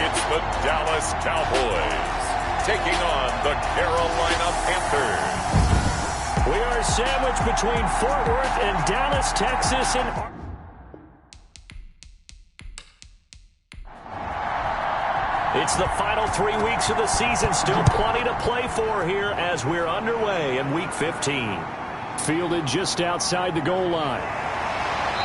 It's the Dallas Cowboys taking on the Carolina Panthers. We are sandwiched between Fort Worth and Dallas, Texas. It's the final 3 weeks of the season. Still plenty to play for here as we're underway in Week 15. Fielded just outside the goal line.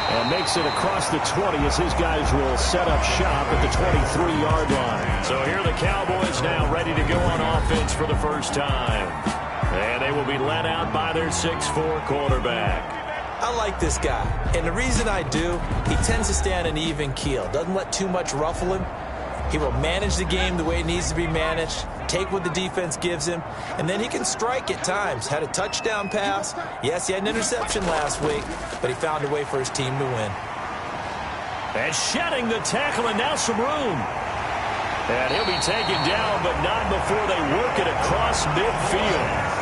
And makes it across the 20 as his guys will set up shop at the 23-yard line. So here are the Cowboys now ready to go on offense for the first time. And they will be led out by their 6'4" quarterback. I like this guy. And the reason I do, he tends to stay on an even keel. Doesn't let too much ruffle him. He will manage the game the way it needs to be managed, take what the defense gives him, and then he can strike at times. Had a touchdown pass. Yes, he had an interception last week, but he found a way for his team to win. And shedding the tackle, and now some room. And he'll be taken down, but not before they work it across midfield.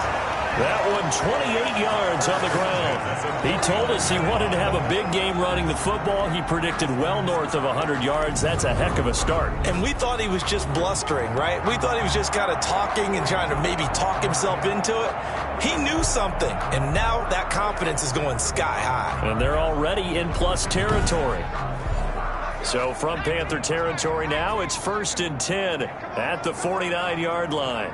That one 28 yards on the ground. He told us he wanted to have a big game running the football. He predicted well north of 100 yards. That's a heck of a start. And we thought he was just blustering, right? We thought he was just kind of talking and trying to maybe talk himself into it. He knew something, and now that confidence is going sky high. And they're already in plus territory. So from Panther territory now, it's 1st and 10 at the 49-yard line.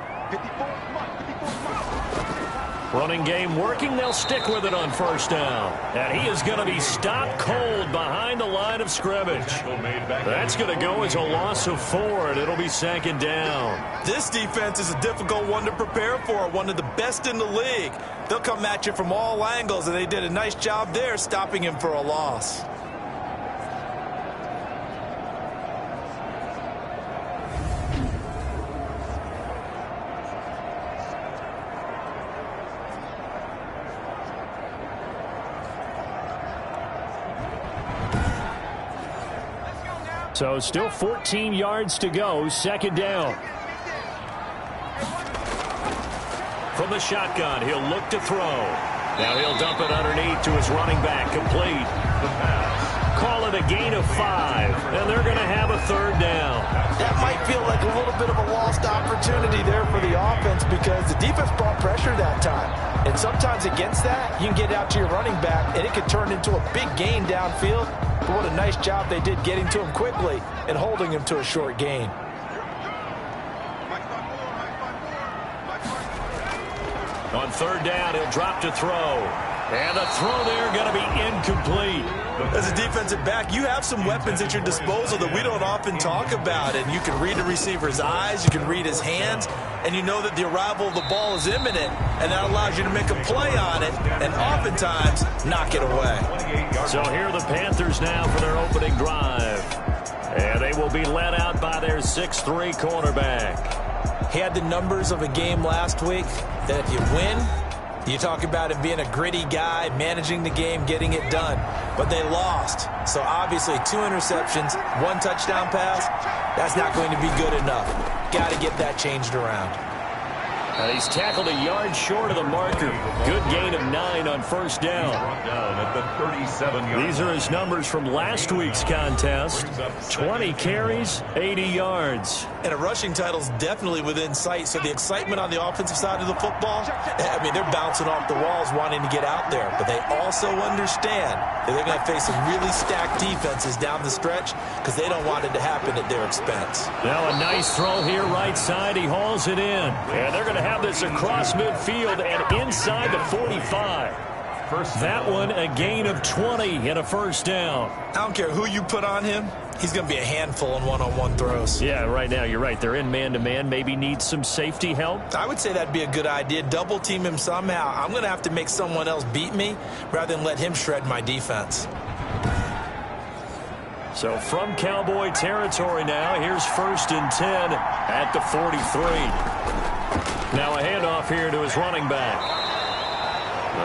Running game working. They'll stick with it on first down. And he is going to be stopped cold behind the line of scrimmage. That's going to go as a loss of 4, and it'll be 2nd down. This defense is a difficult one to prepare for, one of the best in the league. They'll come at you from all angles, and they did a nice job there stopping him for a loss. So still 14 yards to go, 2nd down. From the shotgun, he'll look to throw. Now he'll dump it underneath to his running back, complete. The pass. Call it a gain of 5, and they're going to have a 3rd down. That might feel like a little bit of a lost opportunity there for the offense because the defense brought pressure that time. And sometimes against that, you can get out to your running back, and it could turn into a big gain downfield. But what a nice job they did getting to him quickly and holding him to a short gain. On 3rd down, he'll drop to throw. And the throw there going to be incomplete. As a defensive back, you have some weapons at your disposal that we don't often talk about. And you can read the receiver's eyes, you can read his hands, and you know that the arrival of the ball is imminent, and that allows you to make a play on it and oftentimes knock it away. So here are the Panthers now for their opening drive. And they will be led out by their 6'3" cornerback. He had the numbers of a game last week that if you win, you talk about him being a gritty guy, managing the game, getting it done. But they lost. So obviously 2 interceptions, 1 touchdown pass, that's not going to be good enough. Got to get that changed around. And he's tackled a yard short of the marker. Good gain of 9 on first down. These are his numbers from last week's contest. 20 carries, 80 yards. And a rushing title is definitely within sight. So the excitement on the offensive side of the football, I mean, they're bouncing off the walls wanting to get out there. But they also understand that they're going to face some really stacked defenses down the stretch because they don't want it to happen at their expense. Now a nice throw here right side. He hauls it in. And they're going to have this across midfield and inside the 45. That one a gain of 20 and a first down. I don't care who you put on him. He's going to be a handful in one-on-one throws. Yeah, right now you're right. They're in man-to-man. Maybe needs some safety help. I would say that'd be a good idea. Double team him somehow. I'm going to have to make someone else beat me rather than let him shred my defense. So from Cowboy territory now, here's 1st and 10 at the 43. Now a handoff here to his running back.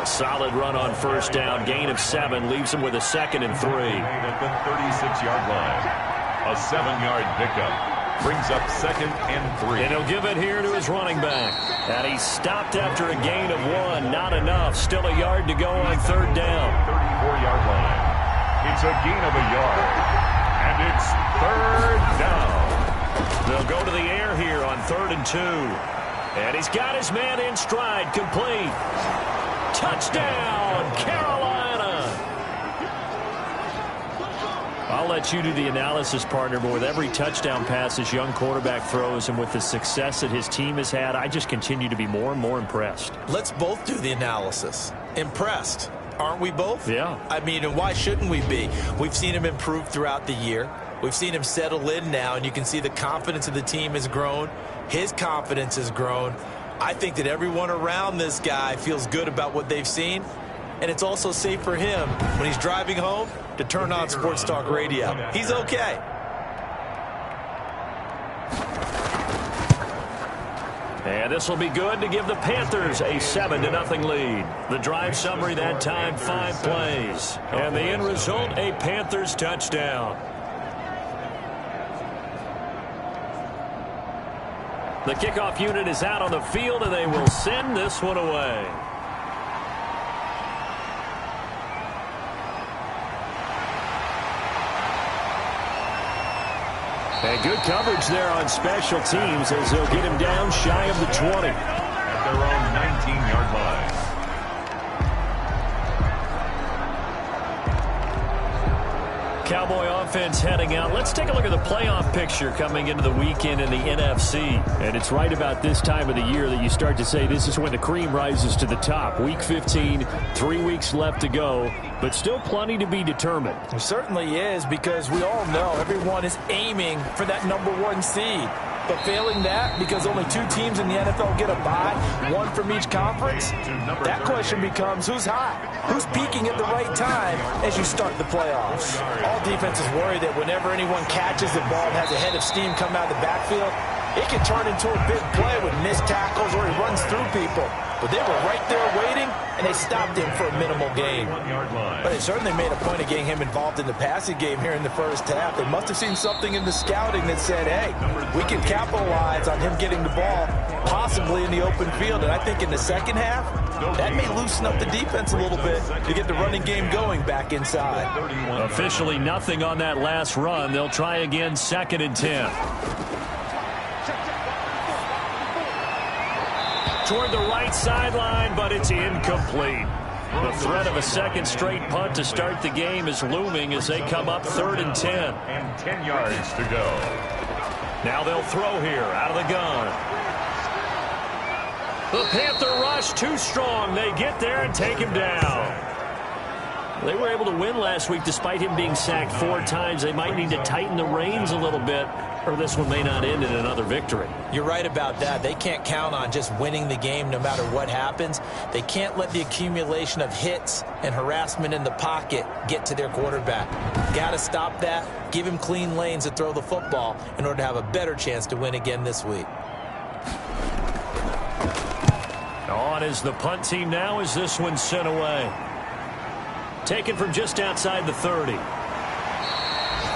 A solid run on first down, gain of 7, leaves him with a 2nd and 3. At the 36-yard line, a 7-yard pickup brings up 2nd and 3. And he'll give it here to his running back. And he's stopped after a gain of 1, not enough. Still a yard to go on 3rd down. 34-yard line. It's a gain of a yard, and it's 3rd down. They'll go to the air here on 3rd and 2. And he's got his man in stride, complete. Touchdown, Carolina. I'll let you do the analysis, partner, but with every touchdown pass this young quarterback throws and with the success that his team has had, I just continue to be more and more impressed. Let's both do the analysis. Impressed. Aren't we both? Yeah. I mean, and why shouldn't we be? We've seen him improve throughout the year. We've seen him settle in now, and you can see the confidence of the team has grown. His confidence has grown. I think that everyone around this guy feels good about what they've seen, and it's also safe for him when he's driving home to turn on Sports Talk Radio. He's okay. And this will be good to give the Panthers a 7-0 lead. The drive summary that time, 5 plays. And the end result, a Panthers touchdown. The kickoff unit is out on the field, and they will send this one away. And good coverage there on special teams as they'll get him down shy of the 20. At their own 19-yard line. Cowboy offense heading out. Let's take a look at the playoff picture coming into the weekend in the NFC. And it's right about this time of the year that you start to say this is when the cream rises to the top. Week 15, 3 weeks left to go, but still plenty to be determined. It certainly is, because we all know everyone is aiming for that #1 seed. But failing that, because only 2 teams in the NFL get a bye, 1 from each conference, that question becomes who's hot? Who's peaking at the right time as you start the playoffs? All defenses worry that whenever anyone catches the ball and has a head of steam come out of the backfield, it can turn into a big play with missed tackles or he runs through people. But they were right there waiting, and they stopped him for a minimal gain. But they certainly made a point of getting him involved in the passing game here in the first half. They must have seen something in the scouting that said, hey, we can capitalize on him getting the ball, possibly in the open field. And I think in the second half, that may loosen up the defense a little bit to get the running game going back inside. Officially nothing on that last run. They'll try again, 2nd and 10. Toward the right sideline, but it's incomplete. The threat of a second straight punt to start the game is looming as they come up 3rd and 10. And 10 yards to go. Now they'll throw here out of the gun. The Panther rush too strong. They get there and take him down. They were able to win last week despite him being sacked 4 times. They might need to tighten the reins a little bit, or this one may not end in another victory. You're right about that. They can't count on just winning the game no matter what happens. They can't let the accumulation of hits and harassment in the pocket get to their quarterback. Got to stop that. Give him clean lanes to throw the football in order to have a better chance to win again this week. On is the punt team now as this one's sent away. Taken from just outside the 30.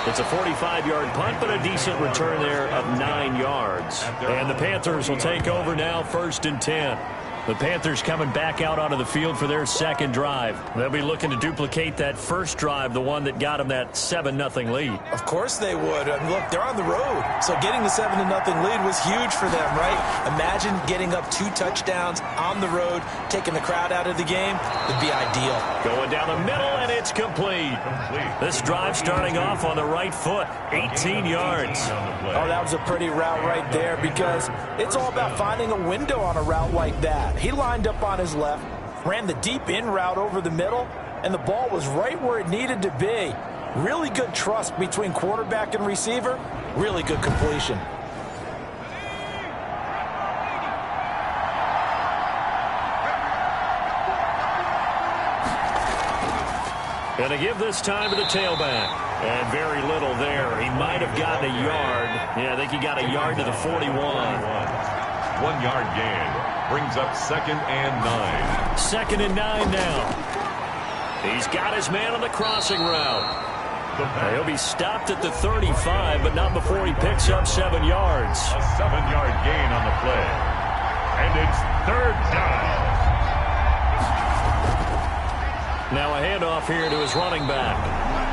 It's a 45-yard punt, but a decent return there of 9 yards. And the Panthers will take over now, 1st and 10. The Panthers coming back out onto the field for their second drive. They'll be looking to duplicate that first drive, the one that got them that 7-0 lead. Of course they would. I mean, look, they're on the road. So getting the 7-0 lead was huge for them, right? Imagine getting up 2 touchdowns on the road, taking the crowd out of the game. Would be ideal. Going down the middle, and it's complete. This drive starting off on the right foot, 18 yards. Oh, that was a pretty route right there, because it's all about finding a window on a route like that. He lined up on his left, ran the deep in route over the middle, and the ball was right where it needed to be. Really good trust between quarterback and receiver. Really good completion. Going to give this time to the tailback. And very little there. He might have gotten a yard. Yeah, I think he got a yard to the 41. 1 yard gain. Brings up 2nd and 9. 2nd and 9 now. He's got his man on the crossing route. He'll be stopped at the 35, but not before he picks up 7 yards. A 7-yard gain on the play. And it's 3rd down. Now a handoff here to his running back.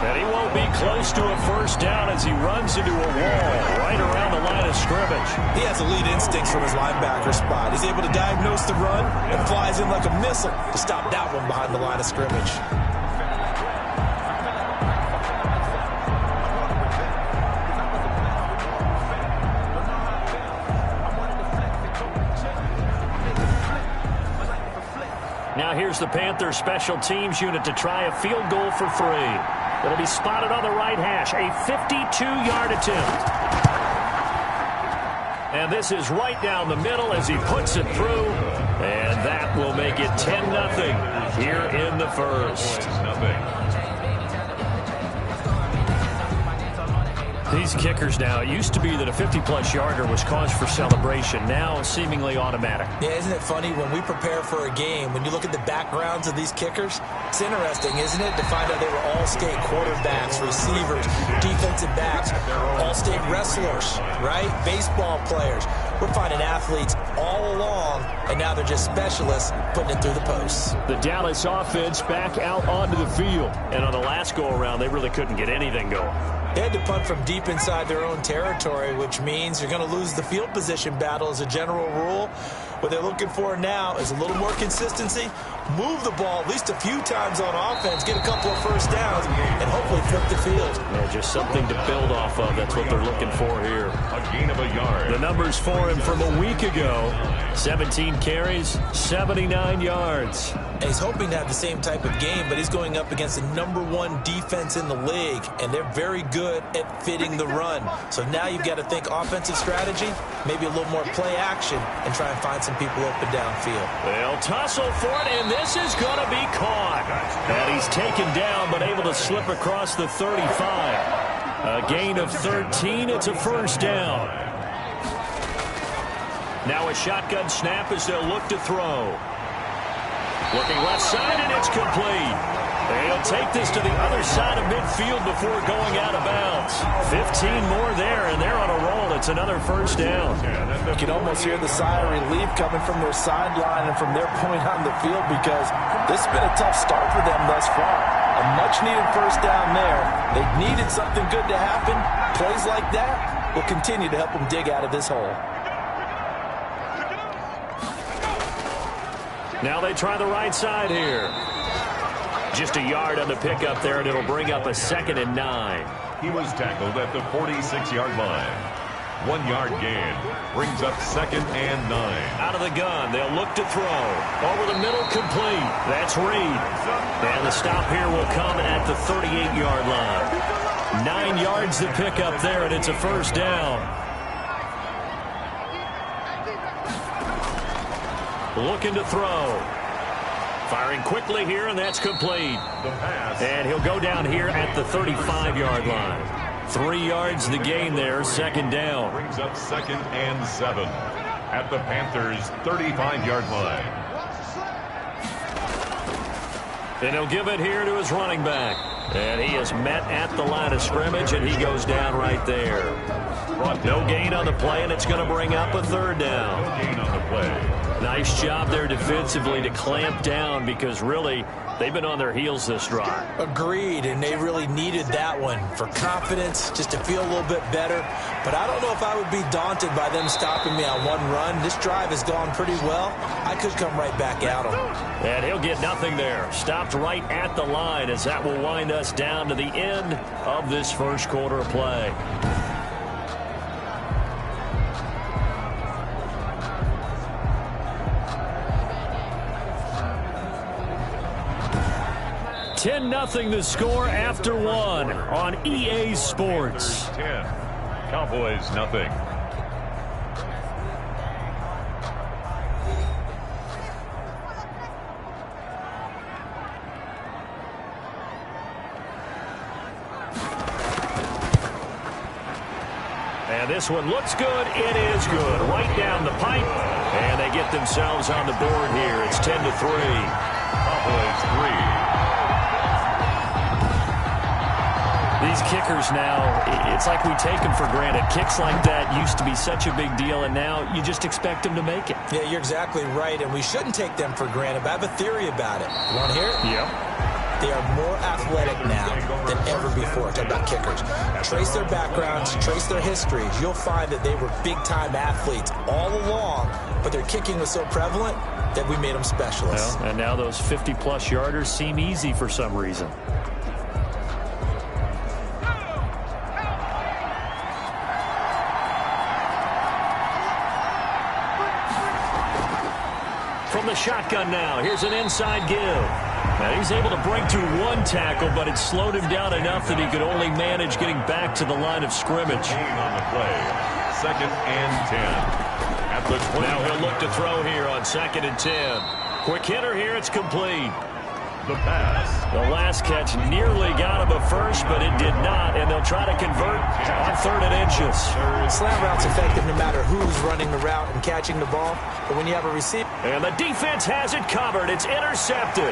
And he won't be close to a first down as he runs into a wall right around the line of scrimmage. He has elite instincts from his linebacker spot. He's able to diagnose the run and flies in like a missile to stop that one behind the line of scrimmage. Now here's the Panthers special teams unit to try a field goal for 3. It'll be spotted on the right hash, a 52-yard attempt. And this is right down the middle as he puts it through. And that will make it 10-0 here in the first. These kickers now, it used to be that a 50-plus yarder was cause for celebration. Now seemingly automatic. Yeah, isn't it funny when we prepare for a game, when you look at the backgrounds of these kickers, it's interesting, isn't it, to find out they were all-state quarterbacks, receivers, defensive backs, all-state wrestlers, right? Baseball players. We're finding athletes all along, and now they're just specialists putting it through the posts. The Dallas offense back out onto the field. And on the last go-around, they really couldn't get anything going. They had to punt from deep inside their own territory, which means you're going to lose the field position battle as a general rule. What they're looking for now is a little more consistency, move the ball at least a few times on offense, get a couple of first downs, and hopefully flip the field. Yeah, just something to build off of. That's what they're looking for here. A gain of a yard. The numbers for him from a week ago. 17 carries, 79 yards. And he's hoping to have the same type of game, but he's going up against the #1 defense in the league, and they're very good at fitting the run. So now you've got to think offensive strategy, maybe a little more play action, and try and find some people open downfield. They'll tussle for it, and this is going to be caught. And he's taken down, but able to slip across the 35. A gain of 13. It's a first down. Now a shotgun snap as they'll look to throw. Looking left side, and it's complete. They'll take this to the other side of midfield before going out of bounds. 15 more there, and they're on a roll. It's another first down. You can almost hear the sigh of relief coming from their sideline and from their point on the field, because this has been a tough start for them thus far. A much-needed first down there. They needed something good to happen. Plays like that will continue to help them dig out of this hole. Now they try the right side here. Just a yard on the pickup there, and it'll bring up a 2nd and 9. He was tackled at the 46-yard line. 1 yard gain brings up 2nd and 9. Out of the gun, they'll look to throw. Over the middle, complete. That's Reed. And the stop here will come at the 38-yard line. 9 yards to pick up there, and it's a first down. Looking to throw. Firing quickly here, and that's complete. And he'll go down here at the 35-yard line. 3 yards the gain there, 2nd down. Brings up 2nd and 7 at the Panthers' 35-yard line. And he'll give it here to his running back. And he is met at the line of scrimmage, and he goes down right there. No gain on the play, and it's going to bring up a 3rd down. No gain on the play. Nice job there defensively to clamp down, because really they've been on their heels this drive. Agreed, and they really needed that one for confidence, just to feel a little bit better. But I don't know if I would be daunted by them stopping me on one run. This drive has gone pretty well. I could come right back at them. And he'll get nothing there. Stopped right at the line, as that will wind us down to the end of this first quarter of play. Nothing the score after 1 on EA Sports. 10. Cowboys nothing. And this one looks good. It is good. Right down the pipe. And they get themselves on the board here. It's 10-3. Cowboys 3. These kickers now, it's like we take them for granted. Kicks like that used to be such a big deal, and now you just expect them to make it. Yeah, you're exactly right, and we shouldn't take them for granted, but I have a theory about it. You want to hear it? Yep. They are more athletic now than ever before. Talk about kickers. Trace their backgrounds, trace their histories. You'll find that they were big-time athletes all along, but their kicking was so prevalent that we made them specialists. Well, and now those 50-plus yarders seem easy for some reason. From the shotgun now, here's an inside give. Now he's able to break through one tackle, but it slowed him down enough that he could only manage getting back to the line of scrimmage. On the play, 2nd and 10. At the 20. Now he'll look to throw here on 2nd and 10. Quick hitter here, it's complete. The pass. The last catch nearly got him a first, but it did not, and they'll try to convert on 3rd and inches. Slant route's effective no matter who's running the route and catching the ball, but when you have a receiver. And the defense has it covered. It's intercepted.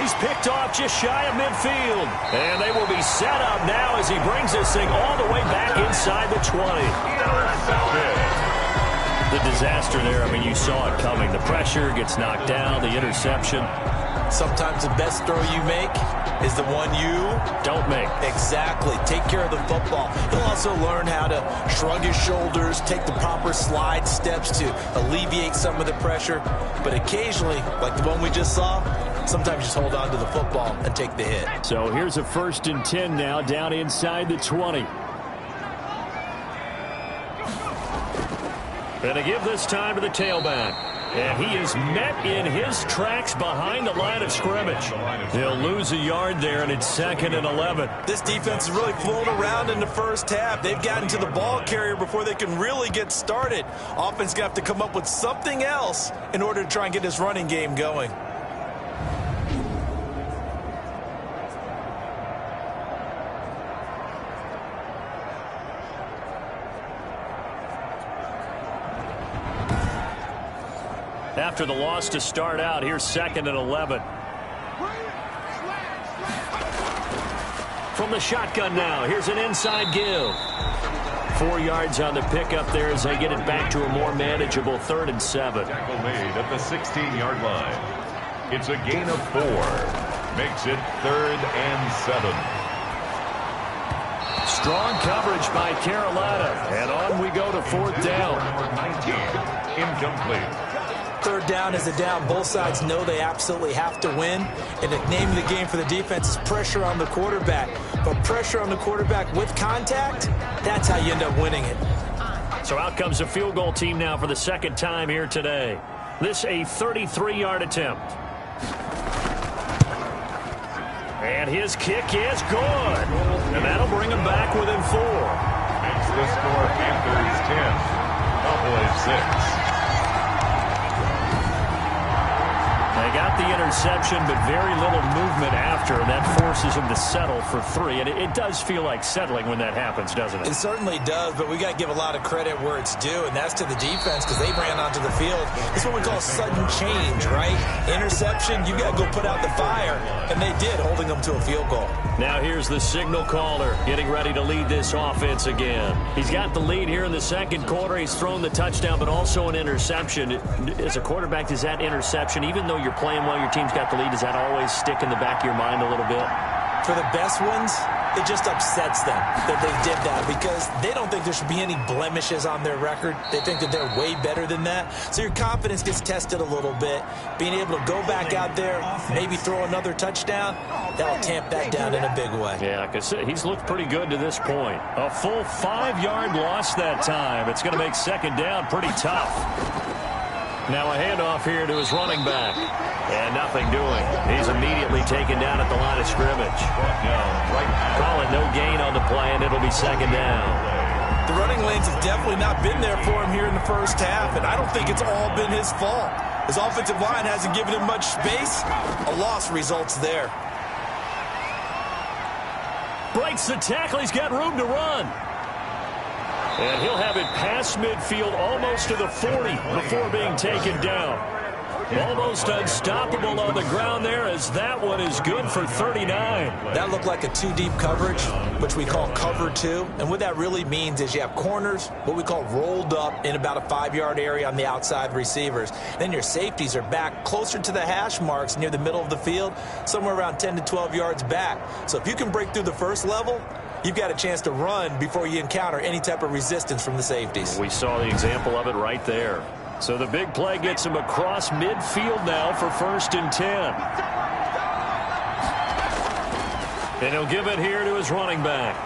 He's picked off just shy of midfield. And they will be set up now as he brings this thing all the way back inside the 20. The disaster there, I mean, you saw it coming. The pressure gets knocked down, the interception. Sometimes the best throw you make is the one you don't make. Exactly. Take care of the football. He'll also learn how to shrug his shoulders, take the proper slide steps to alleviate some of the pressure. But occasionally, like the one we just saw, sometimes just hold on to the football and take the hit. So here's a 1st and 10 now down inside the 20. And to give this time to the tailback. And he is met in his tracks behind the line of scrimmage. He'll lose a yard there, and it's 2nd and 11. This defense is really flown around in the first half. They've gotten to the ball carrier before they can really get started. Offense going to have to come up with something else in order to try and get this running game going. After the loss to start out, here's 2nd and 11. From the shotgun now, here's an inside give. 4 yards on the pickup there as they get it back to a more manageable 3rd and 7. Tackle made at the 16-yard line. It's a gain of 4. Makes it 3rd and 7. Strong coverage by Carolina. And on we go to 4th down. Number 19, incomplete. 3rd down is a down. Both sides know they absolutely have to win. And the name of the game for the defense is pressure on the quarterback. But pressure on the quarterback with contact, that's how you end up winning it. So out comes the field goal team now for the 2nd time here today. This a 33-yard attempt. And his kick is good. And that'll bring him back within 4. Makes the score Panthers 10. Cowboys 6. They got the interception, but very little movement after, and that forces them to settle for 3. And it does feel like settling when that happens, doesn't it? It certainly does, but we got to give a lot of credit where it's due, and that's to the defense because they ran onto the field. It's what we call sudden change, right? Interception, you got to go put out the fire, and they did, holding them to a field goal. Now here's the signal caller getting ready to lead this offense again. He's got the lead here in the 2nd quarter. He's thrown the touchdown, but also an interception. As a quarterback, does that interception, even though you're playing well, your team's got the lead, does that always stick in the back of your mind a little bit? For the best ones, it just upsets them that they did that because they don't think there should be any blemishes on their record. They think that they're way better than that. So your confidence gets tested a little bit. Being able to go back out there, maybe throw another touchdown, that'll tamp that down in a big way. Yeah, because he's looked pretty good to this point. A full 5-yard loss that time. It's going to make 2nd down pretty tough. Now a handoff here to his running back. And nothing doing. He's immediately taken down at the line of scrimmage. Call it no gain on the play, and it'll be 2nd down. The running lanes have definitely not been there for him here in the first half, and I don't think it's all been his fault. His offensive line hasn't given him much space. A loss results there. Breaks the tackle. He's got room to run. And he'll have it past midfield almost to the 40 before being taken down. Almost unstoppable on the ground there, as that one is good for 39. That looked like a two-deep coverage, which we call cover two. And what that really means is you have corners, what we call rolled up in about a 5-yard area on the outside receivers. Then your safeties are back closer to the hash marks near the middle of the field, somewhere around 10 to 12 yards back. So if you can break through the first level, you've got a chance to run before you encounter any type of resistance from the safeties. We saw the example of it right there. So the big play gets him across midfield now for 1st and 10. And he'll give it here to his running back.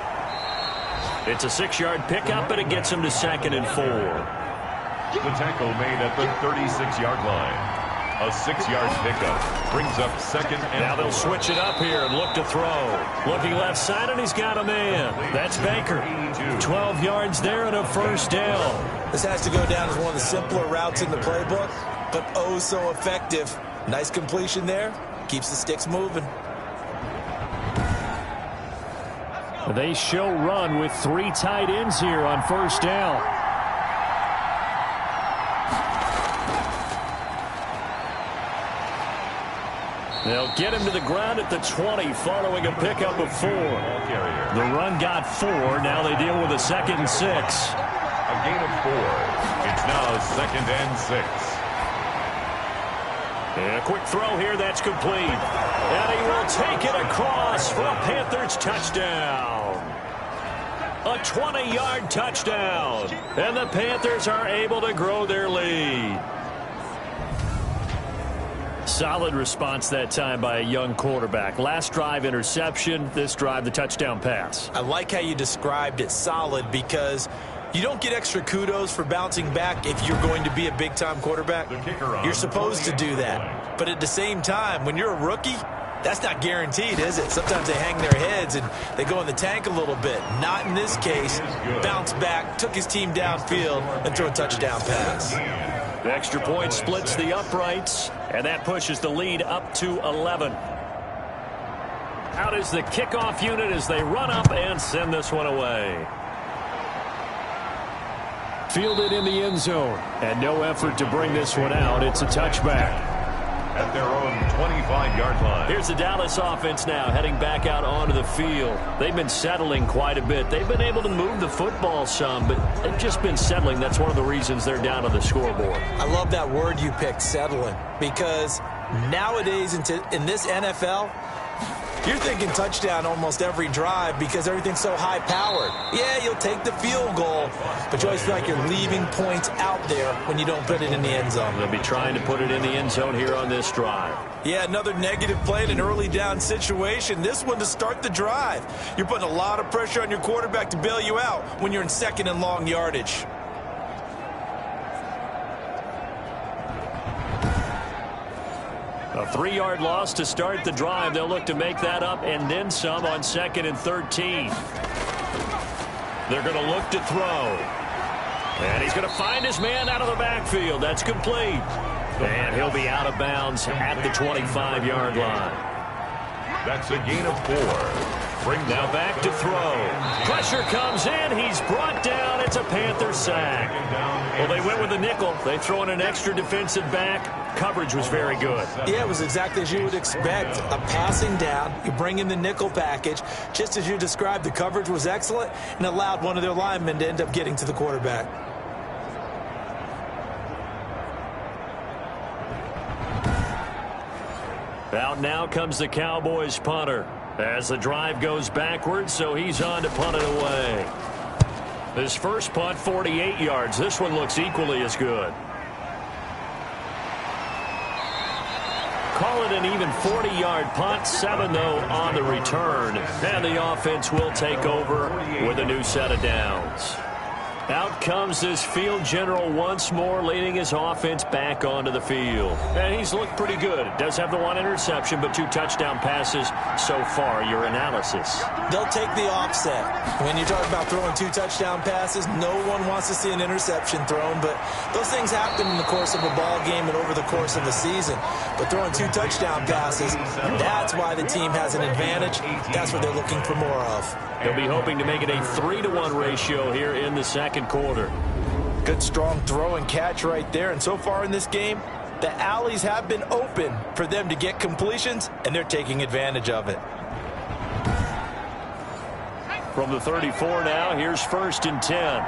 It's a 6-yard pickup, and it gets him to 2nd and 4. The tackle made at the 36-yard line. A 6-yard pickup brings up 2nd and 4. Now they'll switch it up here and look to throw. Looking left side, and he's got a man. That's Baker. 12 yards there and a 1st down. This has to go down as one of the simpler routes in the playbook, but oh so effective. Nice completion there. Keeps the sticks moving. They show run with 3 tight ends here on 1st down. They'll get him to the ground at the 20 following a pickup of 4. The run got 4. Now they deal with a 2nd and 6. A gain of 4. It's now 2nd and 6. And a quick throw here, that's complete. And he will take it across for a Panthers touchdown. A 20-yard touchdown. And the Panthers are able to grow their lead. Solid response that time by a young quarterback. Last drive, interception. This drive, the touchdown pass. I like how you described it, solid, because you don't get extra kudos for bouncing back if you're going to be a big-time quarterback. You're supposed to do that. But at the same time, when you're a rookie, that's not guaranteed, is it? Sometimes they hang their heads and they go in the tank a little bit. Not in this case. Bounced back, took his team downfield, and threw a touchdown pass. The extra point splits the uprights, and that pushes the lead up to 11. Out is the kickoff unit as they run up and send this one away. Fielded in the end zone, and no effort to bring this one out. It's a touchback. At their own 25-yard line. Here's the Dallas offense now heading back out onto the field. They've been settling quite a bit. They've been able to move the football some, but they've just been settling. That's one of the reasons they're down on the scoreboard. I love that word you picked, settling, because nowadays in this NFL, you're thinking touchdown almost every drive because everything's so high-powered. Yeah, you'll take the field goal, but you always feel like you're leaving points out there when you don't put it in the end zone. They'll be trying to put it in the end zone here on this drive. Yeah, another negative play in an early down situation. This one to start the drive. You're putting a lot of pressure on your quarterback to bail you out when you're in 2nd and long yardage. A 3-yard loss to start the drive. They'll look to make that up and then some on 2nd and 13. They're going to look to throw. And he's going to find his man out of the backfield. That's complete. And he'll be out of bounds at the 25-yard line. That's a gain of 4. Now back to throw. Pressure comes in. He's brought down. It's a Panther sack. Well, they went with the nickel. They throw in an extra defensive back. Coverage was very good. Yeah, it was exactly as you would expect. A passing down. You bring in the nickel package. Just as you described, the coverage was excellent and allowed one of their linemen to end up getting to the quarterback. Out now comes the Cowboys punter as the drive goes backwards, so he's on to punt it away. His first punt, 48 yards. This one looks equally as good. Call it an even 40-yard punt, 7 though on the return. And the offense will take over with a new set of downs. Out comes this field general once more, leading his offense back onto the field. And he's looked pretty good. Does have the 1 interception, but 2 touchdown passes so far. Your analysis. They'll take the offset. When you talk about throwing 2 touchdown passes, no one wants to see an interception thrown, but those things happen in the course of a ball game and over the course of the season. But throwing 2 touchdown passes, that's why the team has an advantage. That's what they're looking for more of. They'll be hoping to make it a 3-to-1 ratio here in the second quarter. Good strong throw and catch right there. And so far in this game, The alleys have been open for them to get completions, and they're taking advantage of it. From the 34 now, here's 1st and 10.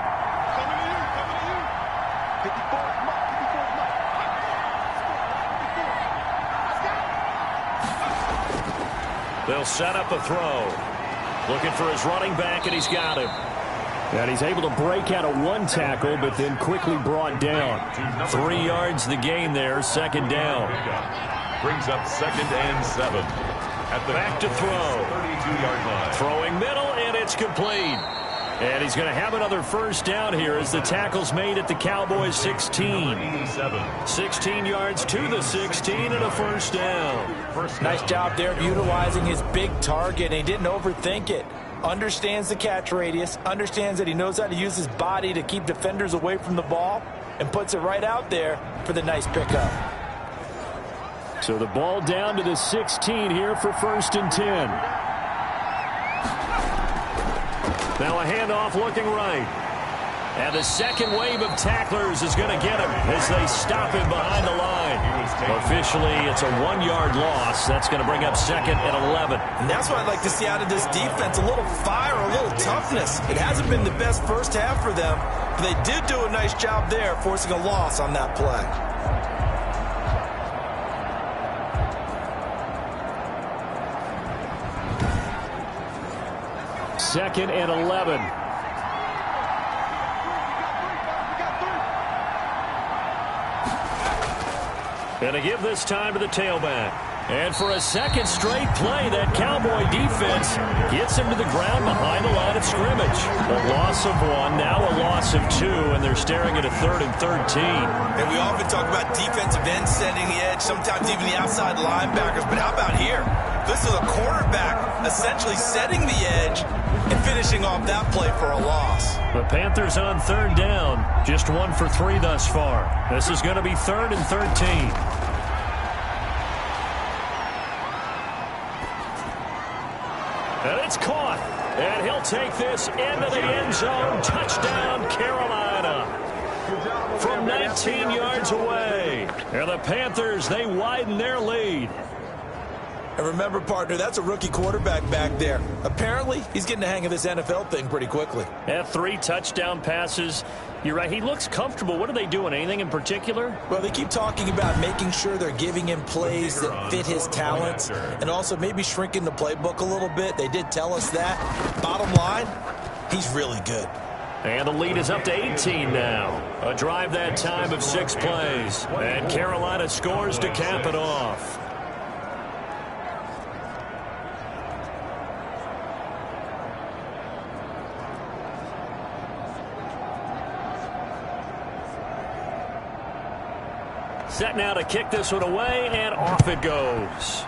They'll set up a throw. Looking for his running back, and he's got him. And he's able to break out of one tackle, but then quickly brought down. 3 yards the gain there, 2nd down. Brings up 2nd and 7. At the back to throw. 32-yard line. Throwing middle, and it's complete. And he's going to have another 1st down here as the tackle's made at the Cowboys 16. 16 yards to the 16 and a 1st down. Nice job there of utilizing his big target, and he didn't overthink it. Understands the catch radius, understands that he knows how to use his body to keep defenders away from the ball, and puts it right out there for the nice pickup. So the ball down to the 16 here for 1st and 10. Now a handoff looking right. And the second wave of tacklers is going to get him as they stop him behind the line. Officially, it's a 1-yard loss. That's going to bring up 2nd and 11. And that's what I'd like to see out of this defense, a little fire, a little toughness. It hasn't been the best first half for them, but they did do a nice job there, forcing a loss on that play. 2nd and 11. And to give this time to the tailback. And for a second straight play, that Cowboy defense gets him to the ground behind the line of scrimmage. A loss of 1, now a loss of 2, and they're staring at a 3rd and 13. And we often talk about defensive ends setting the edge, sometimes even the outside linebackers. But how about here? This is a quarterback essentially setting the edge and finishing off that play for a loss. The Panthers on 3rd down, just 1 for 3 thus far. This is going to be 3rd and 13. And it's caught. And he'll take this into the end zone. Touchdown, Carolina. From 19 yards away. And the Panthers, they widen their lead. And remember, partner, that's a rookie quarterback back there. Apparently, he's getting the hang of this NFL thing pretty quickly. Yeah, 3 touchdown passes. You're right, he looks comfortable. What are they doing? Anything in particular? Well, they keep talking about making sure they're giving him plays that fit his talents and also maybe shrinking the playbook a little bit. They did tell us that. Bottom line, he's really good. And the lead is up to 18 now. A drive that time of 6 plays. And Carolina scores to cap it off. Set now to kick this one away, and off it goes.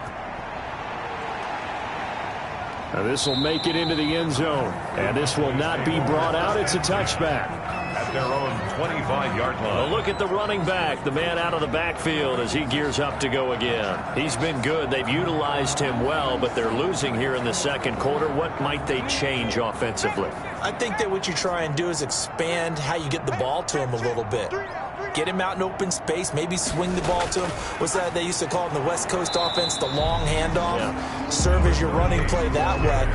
Now this will make it into the end zone, and this will not be brought out. It's a touchback. At their own 25-yard line. A look at the running back, the man out of the backfield as he gears up to go again. He's been good. They've utilized him well, but they're losing here in the second quarter. What might they change offensively? I think that what you try and do is expand how you get the ball to him a little bit. Get him out in open space, maybe swing the ball to him. What's that they used to call it in the West Coast offense, the long handoff? Yeah. Serve as your running play that way,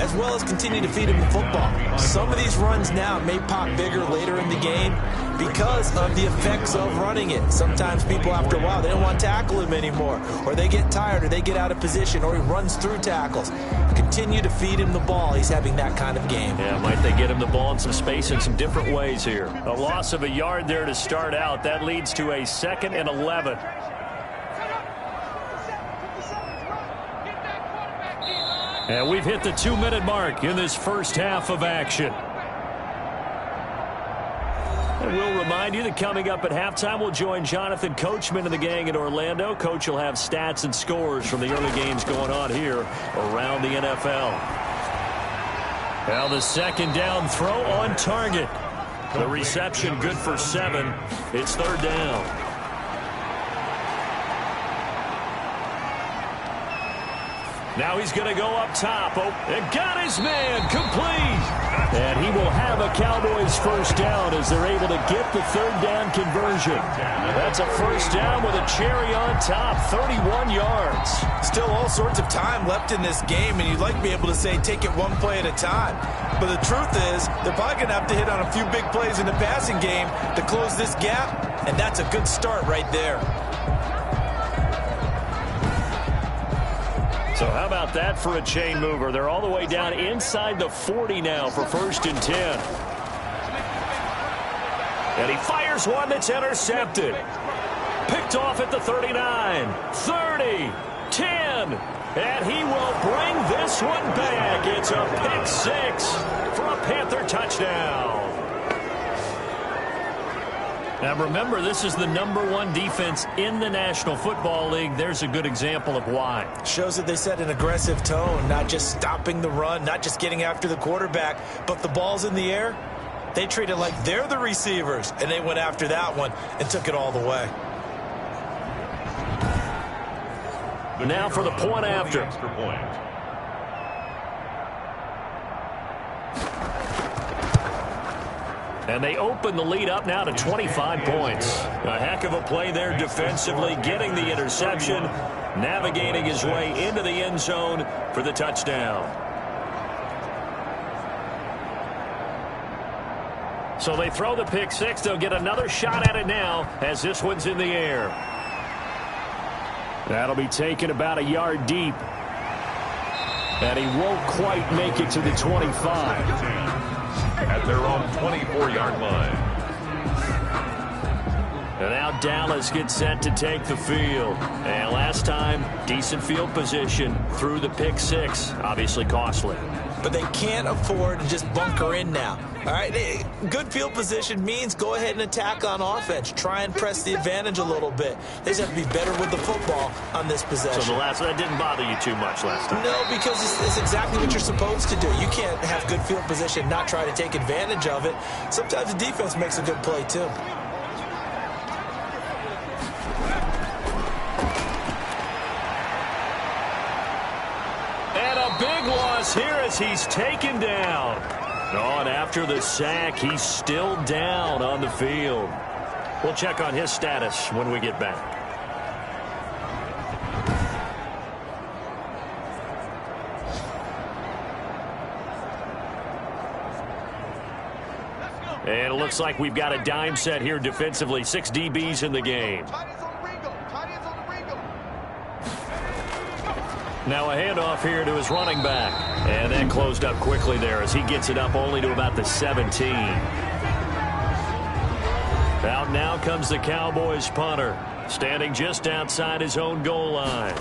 as well as continue to feed him the football. Some of these runs now may pop bigger later in the game because of the effects of running it. Sometimes people, after a while, they don't want to tackle him anymore, or they get tired, or they get out of position, or he runs through tackles. Continue to feed him the ball. He's having that kind of game. Yeah, might they get him the ball in some space in some different ways here. A loss of a yard there to start out. That leads to a 2nd and 11. And we've hit the 2-minute mark in this first half of action. And we'll remind you that coming up at halftime, we'll join Jonathan Coachman and the gang in Orlando. Coach will have stats and scores from the early games going on here around the NFL. Now the second down throw on target. The reception good for 7. It's 3rd down. Now he's going to go up top. Oh, and got his man complete. And he will have a Cowboys first down as they're able to get the third down conversion. That's a first down with a cherry on top, 31 yards. Still all sorts of time left in this game, and you'd like to be able to say take it one play at a time. But the truth is, they're probably going to have to hit on a few big plays in the passing game to close this gap, and that's a good start right there. So how about that for a chain mover? They're all the way down inside the 40 now for 1st and 10. And he fires one that's intercepted. Picked off at the 39, 30, 10. And he will bring this one back. It's a pick 6 for a Panther touchdown. Now remember, this is the #1 defense in the National Football League. There's a good example of why. Shows that they set an aggressive tone, not just stopping the run, not just getting after the quarterback, but the ball's in the air. They treat it like they're the receivers, and they went after that one and took it all the way. Now for the point after. And they open the lead up now to 25 points. A heck of a play there defensively, getting the interception, navigating his way into the end zone for the touchdown. So they throw the pick 6. They'll get another shot at it now as this one's in the air. That'll be taken about a yard deep. And he won't quite make it to the 25. At their own 24-yard line. And now Dallas gets set to take the field. And last time, decent field position through the pick 6. Obviously costly. But they can't afford to just bunker in now. All right, good field position means go ahead and attack on offense. Try and press the advantage a little bit. They just have to be better with the football on this possession. So that didn't bother you too much last time? No, because it's exactly what you're supposed to do. You can't have good field position, not try to take advantage of it. Sometimes the defense makes a good play, too. And a big loss here as he's taken down. Oh, and after the sack, he's still down on the field. We'll check on his status when we get back. And it looks like we've got a dime set here defensively. 6 DBs in the game. Now a handoff here to his running back. And that closed up quickly there as he gets it up only to about the 17. Out now comes the Cowboys punter, standing just outside his own goal line.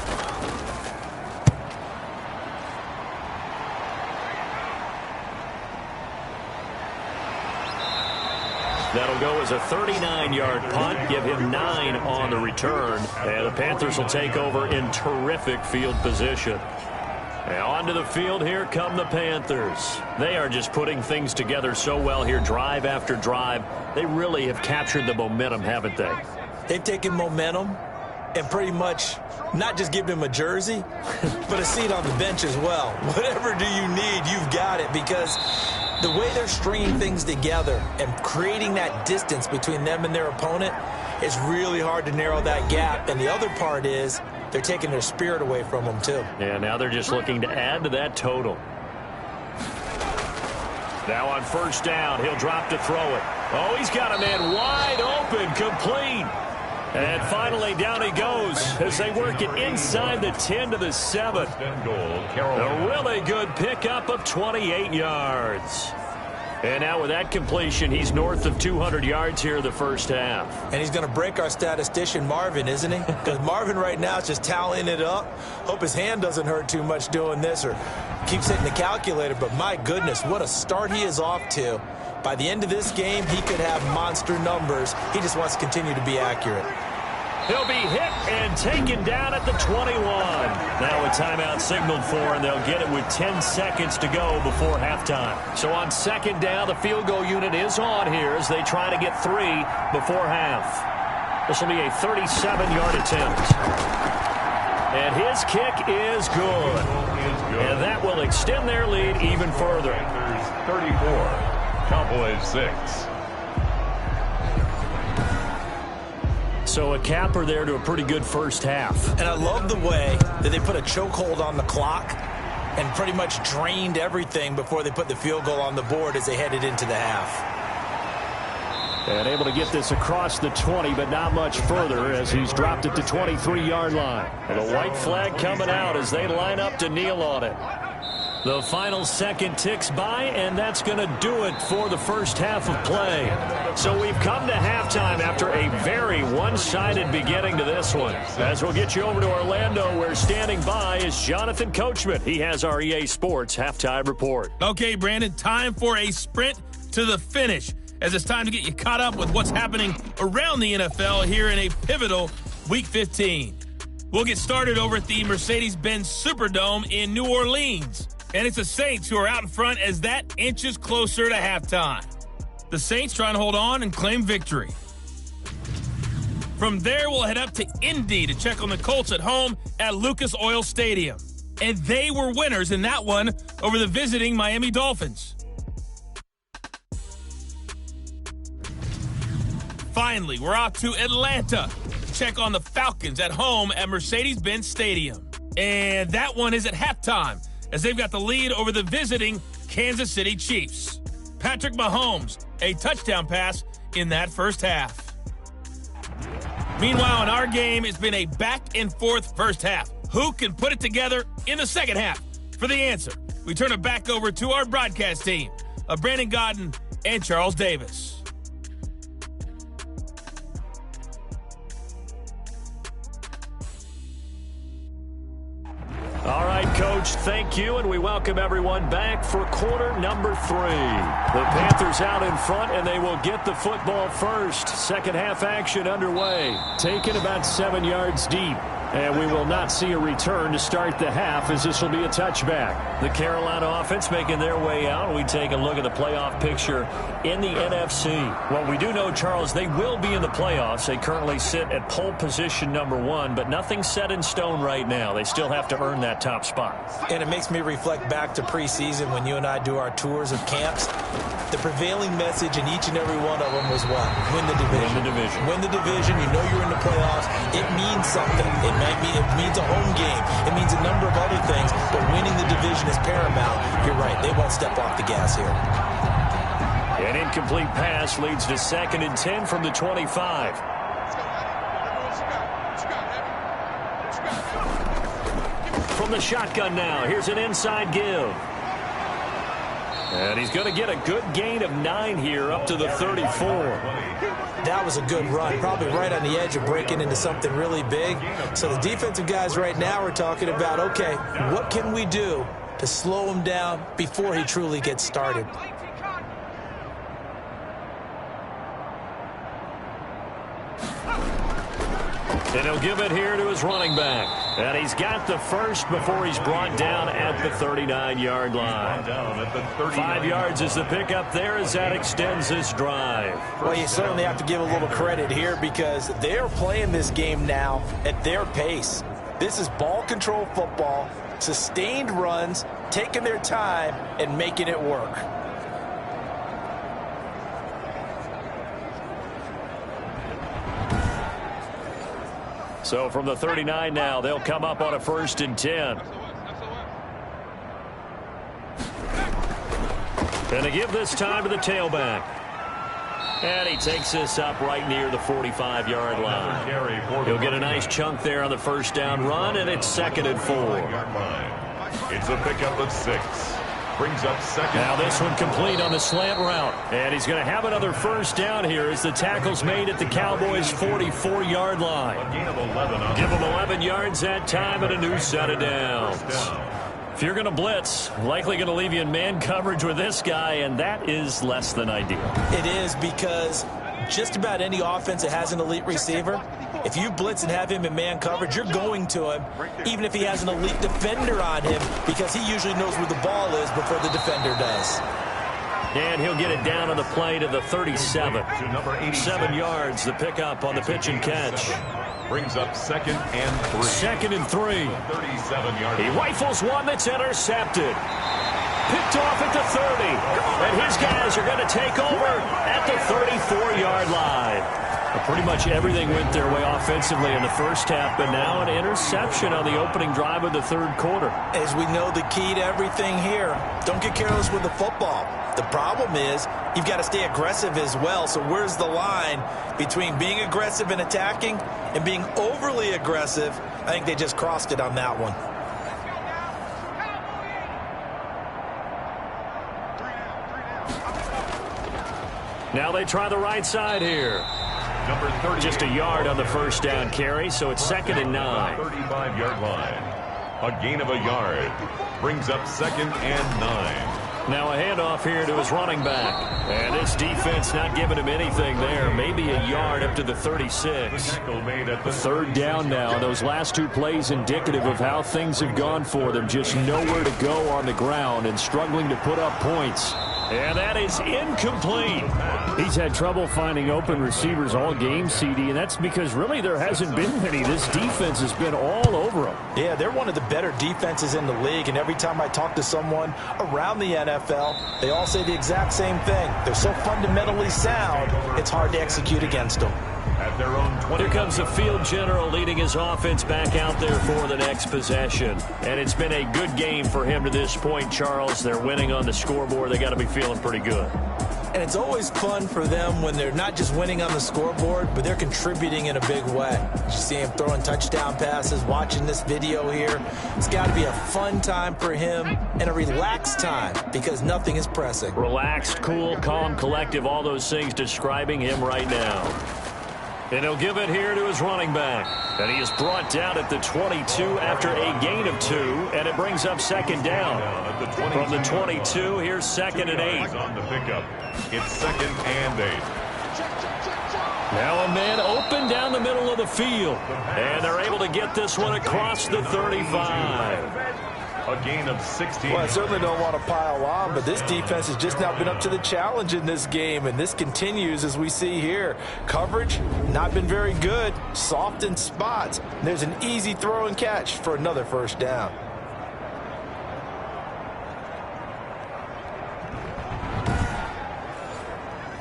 That'll go as a 39-yard punt, give him 9 on the return, and the Panthers will take over in terrific field position. And onto the field, here come the Panthers. They are just putting things together so well here, drive after drive. They really have captured the momentum, haven't they? They've taken momentum and pretty much not just given him a jersey, but a seat on the bench as well. Whatever do you need, you've got it, because the way they're stringing things together and creating that distance between them and their opponent is really hard to narrow that gap. And the other part is they're taking their spirit away from them, too. Yeah, now they're just looking to add to that total. Now on first down, he'll drop to throw it. Oh, he's got a man wide open, complete. And finally, down he goes as they work it inside the 10 to the 7. A really good pickup of 28 yards. And now with that completion, he's north of 200 yards here in the first half. And he's going to break our statistician, Marvin, isn't he? Because Marvin right now is just tallying it up. Hope his hand doesn't hurt too much doing this or keeps hitting the calculator. But my goodness, what a start he is off to. By the end of this game, he could have monster numbers. He just wants to continue to be accurate. He'll be hit and taken down at the 21. Now a timeout signaled for, and they'll get it with 10 seconds to go before halftime. So on second down, the field goal unit is on here as they try to get 3 before half. This will be a 37-yard attempt. And his kick is good. And that will extend their lead even further. Panthers 34, Cowboys 6. So a capper there to a pretty good first half. And I love the way that they put a chokehold on the clock and pretty much drained everything before they put the field goal on the board as they headed into the half. And able to get this across the 20, but not much further as he's dropped it to 23-yard line. And a white flag coming out as they line up to kneel on it. The final second ticks by, and that's going to do it for the first half of play. So we've come to halftime after a very one-sided beginning to this one. As we'll get you over to Orlando, where standing by is Jonathan Coachman. He has our EA Sports halftime report. Okay, Brandon, time for a sprint to the finish, as it's time to get you caught up with what's happening around the NFL here in a pivotal Week 15. We'll get started over at the Mercedes-Benz Superdome in New Orleans. And it's the Saints who are out in front as that inches closer to halftime. The Saints trying to hold on and claim victory. From there, we'll head up to Indy to check on the Colts at home at Lucas Oil Stadium. And they were winners in that one over the visiting Miami Dolphins. Finally, we're off to Atlanta to check on the Falcons at home at Mercedes-Benz Stadium. And that one is at halftime, as they've got the lead over the visiting Kansas City Chiefs. Patrick Mahomes, a touchdown pass in that first half. Meanwhile, in our game, it's been a back-and-forth first half. Who can put it together in the second half? For the answer, we turn it back over to our broadcast team of Brandon Godden and Charles Davis. All right, Coach, thank you, and we welcome everyone back for quarter number 3. The Panthers out in front, and they will get the football first. Second half action underway, taken about 7 yards deep. And we will not see a return to start the half, as this will be a touchback. The Carolina offense making their way out. We take a look at the playoff picture in the NFC. Well, we do know, Charles, they will be in the playoffs. They currently sit at pole position number 1, but nothing's set in stone right now. They still have to earn that top spot. And it makes me reflect back to preseason when you and I do our tours of camps. The prevailing message in each and every one of them was what? Win the division. Win the division. Win the division. You know you're in the playoffs. It means something. It means a home game. It means a number of other things, but winning the division is paramount. You're right. They won't step off the gas here. An incomplete pass leads to 2nd and 10 from the 25. From the shotgun now, here's an inside give. And he's going to get a good gain of 9 here up to the 34. That was a good run, probably right on the edge of breaking into something really big. So the defensive guys right now are talking about, okay, what can we do to slow him down before he truly gets started? And he'll give it here to his running back. And he's got the first before he's brought down at the 39-yard line. 5 yards is the pickup there as that extends this drive. Well, you certainly have to give a little credit here because they're playing this game now at their pace. This is ball control football, sustained runs, taking their time, and making it work. So from the 39 now, they'll come up on a 1st and 10. And to give this time to the tailback. And he takes this up right near the 45-yard line. He'll get a nice chunk there on the first down run, and it's 2nd and 4. It's a pickup of 6. Brings up 2nd. Now this one complete on the slant route. And he's going to have another first down here as the tackle's made at the Cowboys' 44-yard line. Give them 11 yards that time and a new set of downs. If you're going to blitz, likely going to leave you in man coverage with this guy, and that is less than ideal. It is because just about any offense that has an elite receiver, if you blitz and have him in man coverage, you're going to him, even if he has an elite defender on him, because he usually knows where the ball is before the defender does. And he'll get it down on the play to the 37. 7 yards, the pickup on the pitch and catch. Brings up 2nd and 3. 2nd and 3. 37-yard He line. rifles one that's intercepted. Picked off at the 30. And his guys are going to take over at the 34-yard line. Pretty much everything went their way offensively in the first half, but now an interception on the opening drive of the third quarter. As we know, the key to everything here, don't get careless with the football. The problem is you've got to stay aggressive as well. So where's the line between being aggressive and attacking and being overly aggressive? I think they just crossed it on that one. Now they try the right side here. Number 30. Just a yard on the first down carry, so it's 2nd and 9. 35-yard line. A gain of a yard. Brings up 2nd and 9. Now a handoff here to his running back. And this defense not giving him anything there. Maybe a yard up to the 36. The third down now. Those last two plays indicative of how things have gone for them. Just nowhere to go on the ground and struggling to put up points. And that is incomplete. He's had trouble finding open receivers all game, CD, and that's because really there hasn't been many. This defense has been all over them. Yeah, they're one of the better defenses in the league, and every time I talk to someone around the NFL, they all say the exact same thing. They're so fundamentally sound, it's hard to execute against them. At their own 20. Here comes the field general leading his offense back out there for the next possession. And it's been a good game for him to this point, Charles. They're winning on the scoreboard. They got to be feeling pretty good. And it's always fun for them when they're not just winning on the scoreboard, but they're contributing in a big way. You see him throwing touchdown passes, watching this video here. It's got to be a fun time for him and a relaxed time because nothing is pressing. Relaxed, cool, calm, collective, all those things describing him right now. And he'll give it here to his running back. And he is brought down at the 22 after a gain of 2, and it brings up 2nd down. From the 22, here's 2nd and 8. On the pickup. It's 2nd and 8. Now a man open down the middle of the field. And they're able to get this one across the 35. A gain of 16. Well, I certainly don't want to pile on, but this defense has just not been up to the challenge in this game, and this continues as we see here. Coverage, not been very good, soft in spots. There's an easy throw and catch for another first down.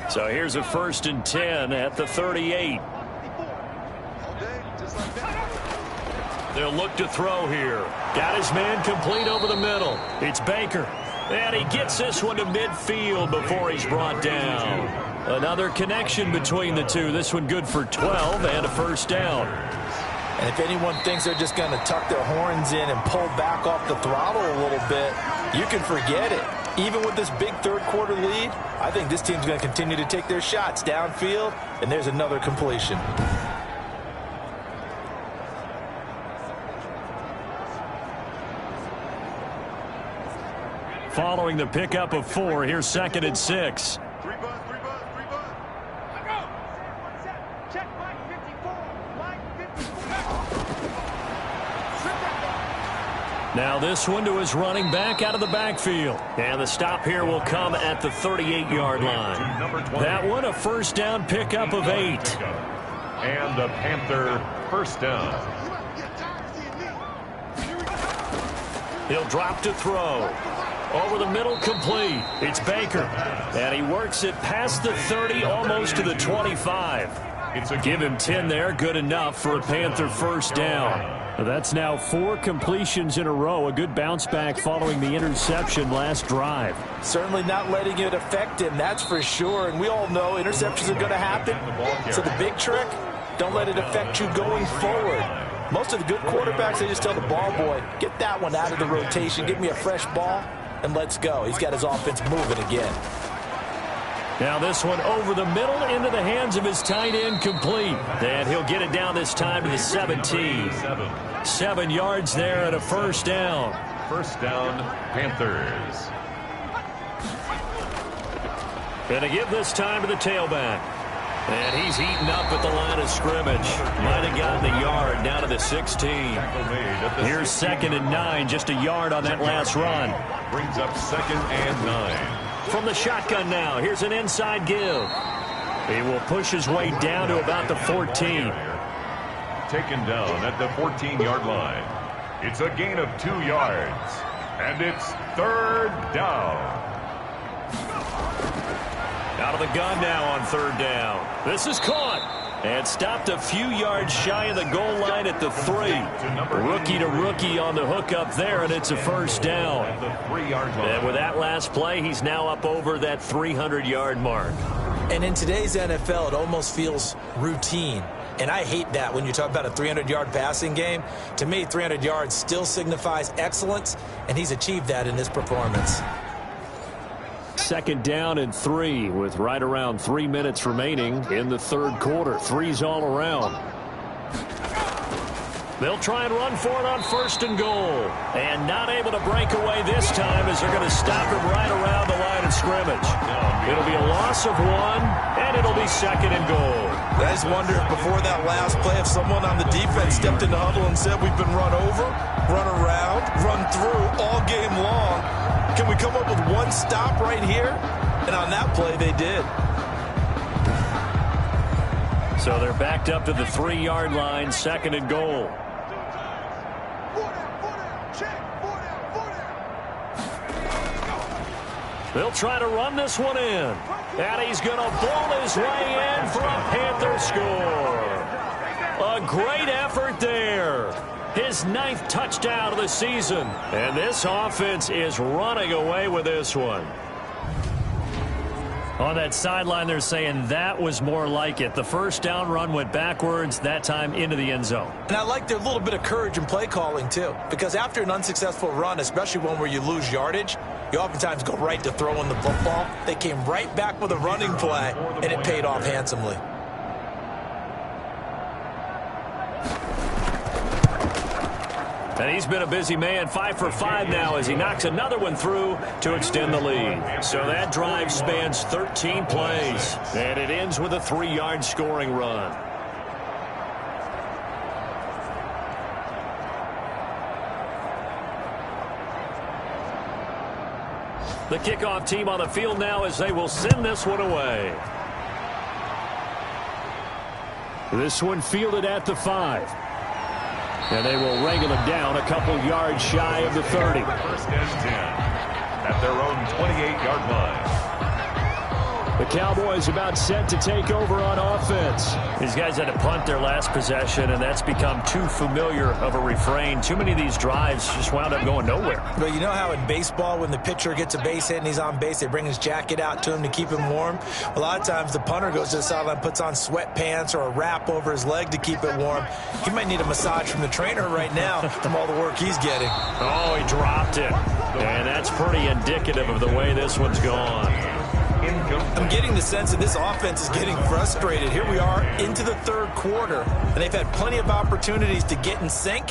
So here's a 1st and 10 at the 38. They'll look to throw here. Got his man complete over the middle. It's Baker. And he gets this one to midfield before he's brought down. Another connection between the two. This one good for 12 and a first down. And if anyone thinks they're just going to tuck their horns in and pull back off the throttle a little bit, you can forget it. Even with this big third quarter lead, I think this team's going to continue to take their shots downfield, and there's another completion. Following the pickup of 4, here's 2nd and 6. Now this one to his running back out of the backfield. And the stop here will come at the 38-yard line. That one a first down pickup of 8. And a Panther first down. He'll drop to throw. Over the middle, complete. It's Baker. And he works it past the 30, almost to the 25. Give him 10 there, good enough for a Panther first down. That's now 4 completions in a row. A good bounce back following the interception last drive. Certainly not letting it affect him, that's for sure. And we all know interceptions are going to happen. So the big trick, don't let it affect you going forward. Most of the good quarterbacks, they just tell the ball boy, get that one out of the rotation, give me a fresh ball, and let's go. He's got his offense moving again. Now this one over the middle into the hands of his tight end, complete. And he'll get it down this time to the 17. 7 yards there and a first down. First down, Panthers. Going to give this time to the tailback. And he's heating up at the line of scrimmage. Might have gotten a yard down to the 16. Here's 2nd and 9, just a yard on that last run. Brings up 2nd and 9. From the shotgun now, here's an inside give. He will push his way down to about the 14. taken down at the 14-yard line. It's a gain of 2 yards, and it's 3rd down. Out of the gun now on 3rd down. This is caught. And stopped a few yards shy of the goal line at the 3. Rookie to rookie on the hookup there, and it's a 1st down. And with that last play, he's now up over that 300-yard mark. And in today's NFL, it almost feels routine. And I hate that when you talk about a 300-yard passing game. To me, 300 yards still signifies excellence, and he's achieved that in this performance. 2nd down and 3 with right around 3 minutes remaining in the 3rd quarter. 3's all around. They'll try and run for it on 1st and goal. And not able to break away this time as they're going to stop him right around the line of scrimmage. It'll be a loss of 1, and it'll be 2nd and goal. I just wonder if before that last play, if someone on the defense stepped in the huddle and said, we've been run over, run around, run through all game long. Can we come up with one stop right here? And on that play, they did. So they're backed up to the 3-yard line, 2nd and goal. They'll try to run this one in. And he's going to ball his way in for a Panther score. A great effort there. His 9th touchdown of the season. And this offense is running away with this one. On that sideline, they're saying that was more like it. The 1st down run went backwards, that time into the end zone. And I like their little bit of courage in play calling, too. Because after an unsuccessful run, especially one where you lose yardage, you oftentimes go right to throwing the football. They came right back with a running play, and it paid off handsomely. And he's been a busy man, 5 for 5 now as he knocks another one through to extend the lead. So that drive spans 13 plays, and it ends with a 3-yard scoring run. The kickoff team on the field now as they will send this one away. This one fielded at the 5. And they will wrangle him down a couple yards shy of the 30. 1st and 10 at their own 28-yard line. The Cowboys about set to take over on offense. These guys had to punt their last possession, and that's become too familiar of a refrain. Too many of these drives just wound up going nowhere. But you know how in baseball, when the pitcher gets a base hit and he's on base, they bring his jacket out to him to keep him warm? A lot of times the punter goes to the sideline, puts on sweatpants or a wrap over his leg to keep it warm. He might need a massage from the trainer right now from all the work he's getting. Oh, he dropped it. And that's pretty indicative of the way this one's gone. I'm getting the sense that this offense is getting frustrated. Here we are into the 3rd quarter, and they've had plenty of opportunities to get in sync.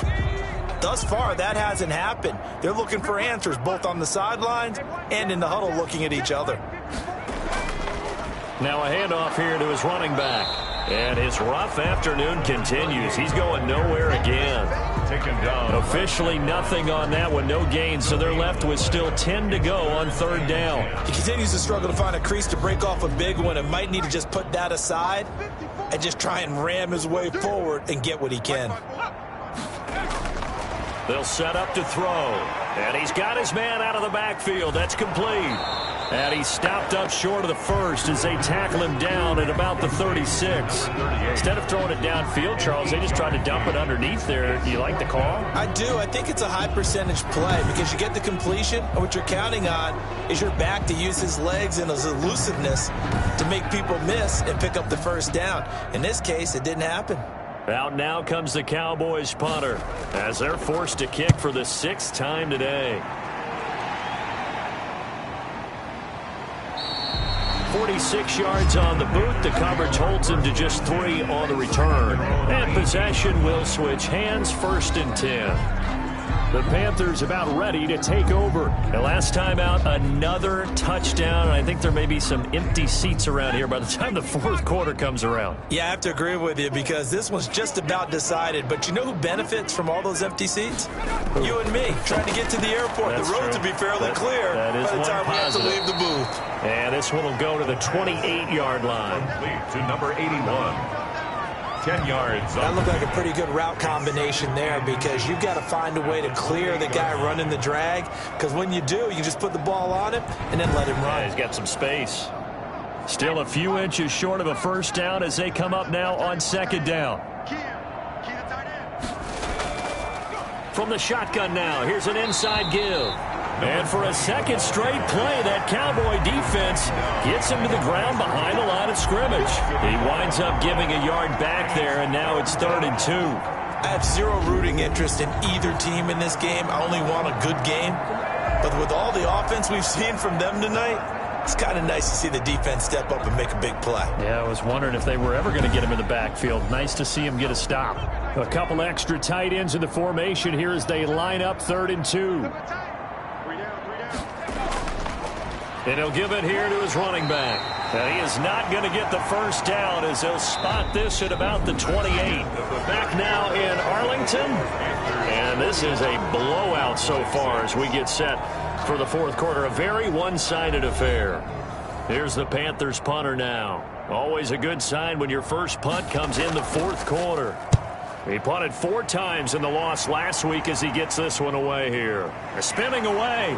Thus far, that hasn't happened. They're looking for answers both on the sidelines and in the huddle looking at each other. Now a handoff here to his running back. And his rough afternoon continues. He's going nowhere again. Taken down. Officially nothing on that one, no gain, so they're left with still 10 to go on 3rd down. He continues to struggle to find a crease to break off a big one and might need to just put that aside and just try and ram his way forward and get what he can. They'll set up to throw. And he's got his man out of the backfield. That's complete. And he stopped up short of the 1st as they tackle him down at about the 36. Instead of throwing it downfield, Charles, they just tried to dump it underneath there. Do you like the call? I do. I think it's a high percentage play because you get the completion, and what you're counting on is your back to use his legs and his elusiveness to make people miss and pick up the 1st down. In this case, it didn't happen. Out now comes the Cowboys punter as they're forced to kick for the 6th time today. 46 yards on the boot. The coverage holds him to just 3 on the return. And possession will switch hands, 1st and 10. The Panthers about ready to take over. And last time out, another touchdown. And I think there may be some empty seats around here by the time the 4th quarter comes around. Yeah, I have to agree with you because this one's just about decided. But you know who benefits from all those empty seats? You and me, trying to get to the airport. That's the roads true. will be fairly clear by the time we have to leave the booth. And this one will go to the 28-yard line. Complete to number 81. 10 yards. That looked like a pretty good route combination there because you've got to find a way to clear the guy running the drag, because when you do, you just put the ball on him and then let him run. Yeah, he's got some space. Still a few inches short of a first down as they come up now on second down. From the shotgun now, here's an inside give. And for a second straight play, that Cowboy defense gets him to the ground behind the line of scrimmage. He winds up giving a yard back there, and now it's 3rd and 2. I have zero rooting interest in either team in this game. I only want a good game. But with all the offense we've seen from them tonight, it's kind of nice to see the defense step up and make a big play. Yeah, I was wondering if they were ever going to get him in the backfield. Nice to see him get a stop. A couple extra tight ends in the formation here as they line up 3rd and 2. And he'll give it here to his running back. And he is not going to get the first down as they'll spot this at about the 28. Back now in Arlington. And this is a blowout so far as we get set for the fourth quarter. A very one-sided affair. Here's the Panthers punter now. Always a good sign when your first punt comes in the fourth quarter. He punted 4 times in the loss last week as he gets this one away here. Spinning away.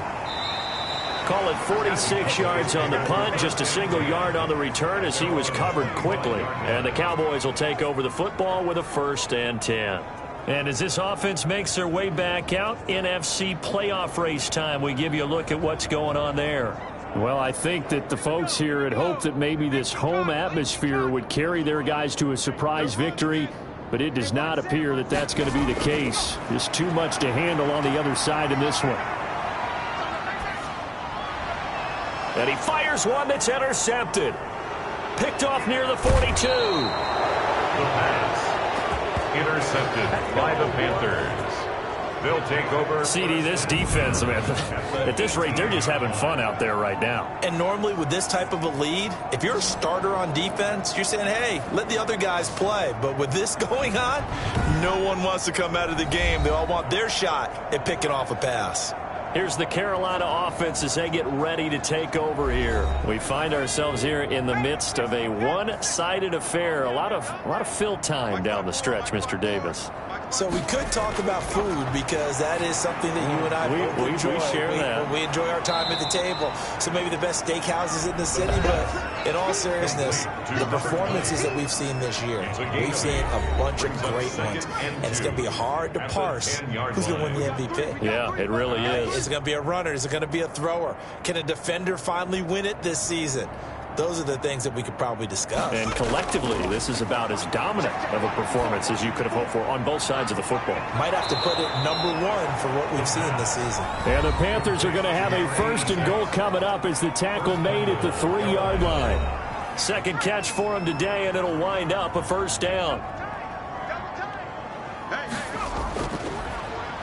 Call it 46 yards on the punt, just a single yard on the return as he was covered quickly. And the Cowboys will take over the football with a 1st and 10. And as this offense makes their way back out, NFC playoff race time, we give you a look at what's going on there. Well, I think that the folks here had hoped that maybe this home atmosphere would carry their guys to a surprise victory, but it does not appear that that's going to be the case. Just too much to handle on the other side in this one. And he fires one that's intercepted. Picked off near the 42. The pass intercepted by the Panthers. They'll take over. CD, this defense, man, at this rate, they're just having fun out there right now. And normally with this type of a lead, if you're a starter on defense, you're saying, hey, let the other guys play. But with this going on, no one wants to come out of the game. They all want their shot at picking off a pass. Here's the Carolina offense as they get ready to take over here. We find ourselves here in the midst of a one-sided affair. A lot of fill time down the stretch, Mr. Davis. So we could talk about food because that is something that you and I both enjoy. We share that. We enjoy our time at the table. So maybe the best steakhouses in the city, but in all seriousness, the performances that we've seen this year, we've seen a bunch of great ones. And it's going to be hard to parse who's going to win the MVP. Yeah, it really is. Is it going to be a runner? Is it going to be a thrower? Can a defender finally win it this season? Those are the things that we could probably discuss. And collectively, this is about as dominant of a performance as you could have hoped for on both sides of the football. Might have to put it #1 for what we've seen this season. And the Panthers are going to have a 1st and goal coming up as the tackle made at the 3-yard line. Second catch for him today, and it'll wind up a 1st down.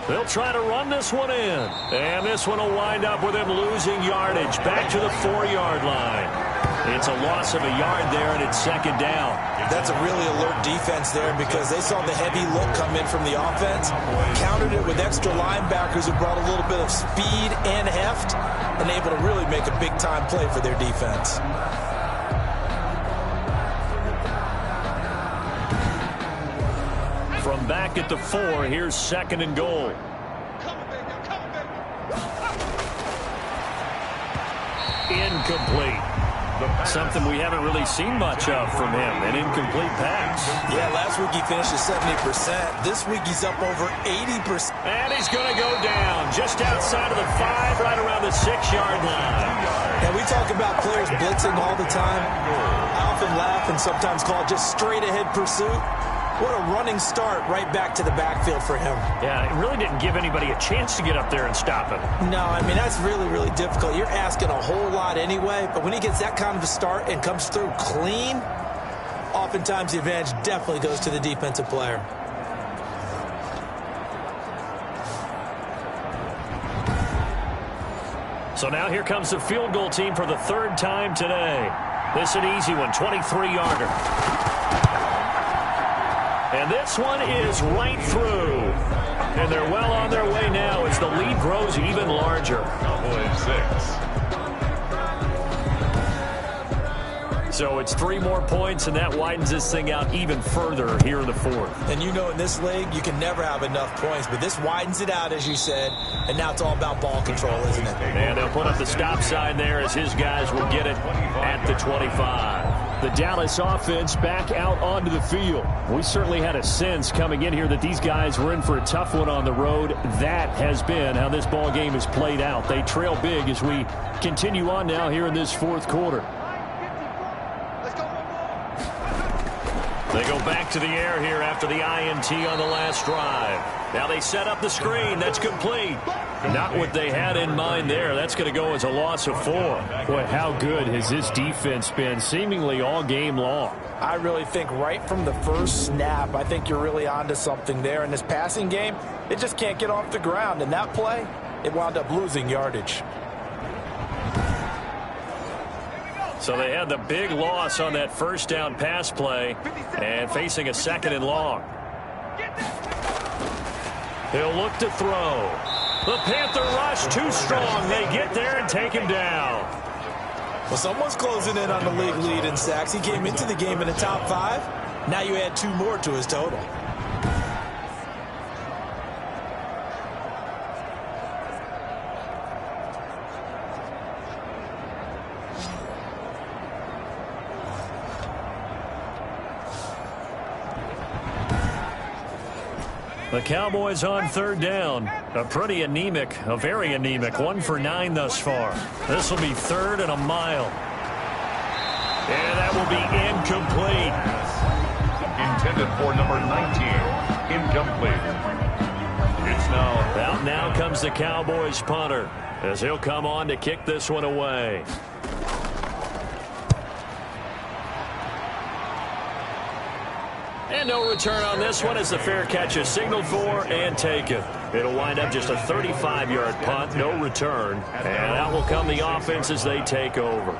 They'll try to run this one in. And this one will wind up with him losing yardage back to the 4-yard line. It's a loss of a yard there, and it's 2nd down. That's a really alert defense there because they saw the heavy look come in from the offense, countered it with extra linebackers who brought a little bit of speed and heft, and able to really make a big-time play for their defense. From back at the 4, here's 2nd and goal. Incomplete. Something we haven't really seen much of from him, an incomplete pass. Yeah, last week he finished at 70%. This week he's up over 80%. And he's going to go down just outside of the 5, right around the 6-yard line. And we talk about players blitzing all the time. I often laugh and sometimes call it just straight-ahead pursuit. What a running start right back to the backfield for him. Yeah, it really didn't give anybody a chance to get up there and stop him. No, I mean, that's really, really difficult. You're asking a whole lot anyway, but when he gets that kind of a start and comes through clean, oftentimes the advantage definitely goes to the defensive player. So now here comes the field goal team for the 3rd time today. This is an easy one, 23-yarder. And this one is right through. And they're well on their way now as the lead grows even larger. Cowboys 6. So it's 3 more points, and that widens this thing out even further here in the fourth. And you know in this league, you can never have enough points, but this widens it out, as you said, and now it's all about ball control, isn't it? And they'll put up the stop sign there as his guys will get it at the 25. The Dallas offense back out onto the field. We certainly had a sense coming in here that these guys were in for a tough one on the road. That has been how this ball game is played out. They trail big as we continue on now here in this fourth quarter. They go back to the air here after the INT on the last drive. Now they set up the screen. That's complete. Not what they had in mind there. That's going to go as a loss of 4. Boy, how good has this defense been seemingly all game long? I really think right from the first snap, I think you're really onto something there. In this passing game, it just can't get off the ground. And that play, it wound up losing yardage. So they had the big loss on that first down pass play and facing a 2nd and long. He'll look to throw. The Panther rush too strong. They get there and take him down. Well, someone's closing in on the league lead in sacks. He came into the game in the top 5. Now you add 2 more to his total. The Cowboys on 3rd down. A very anemic 1 for 9 thus far. This will be 3rd and a mile. And that will be incomplete. Intended for number 19. Incomplete. It's now. Out now comes the Cowboys punter as he'll come on to kick this one away. And no return on this one as the fair catch is signaled for and taken. It'll wind up just a 35-yard punt, no return. And out will come the offense as they take over.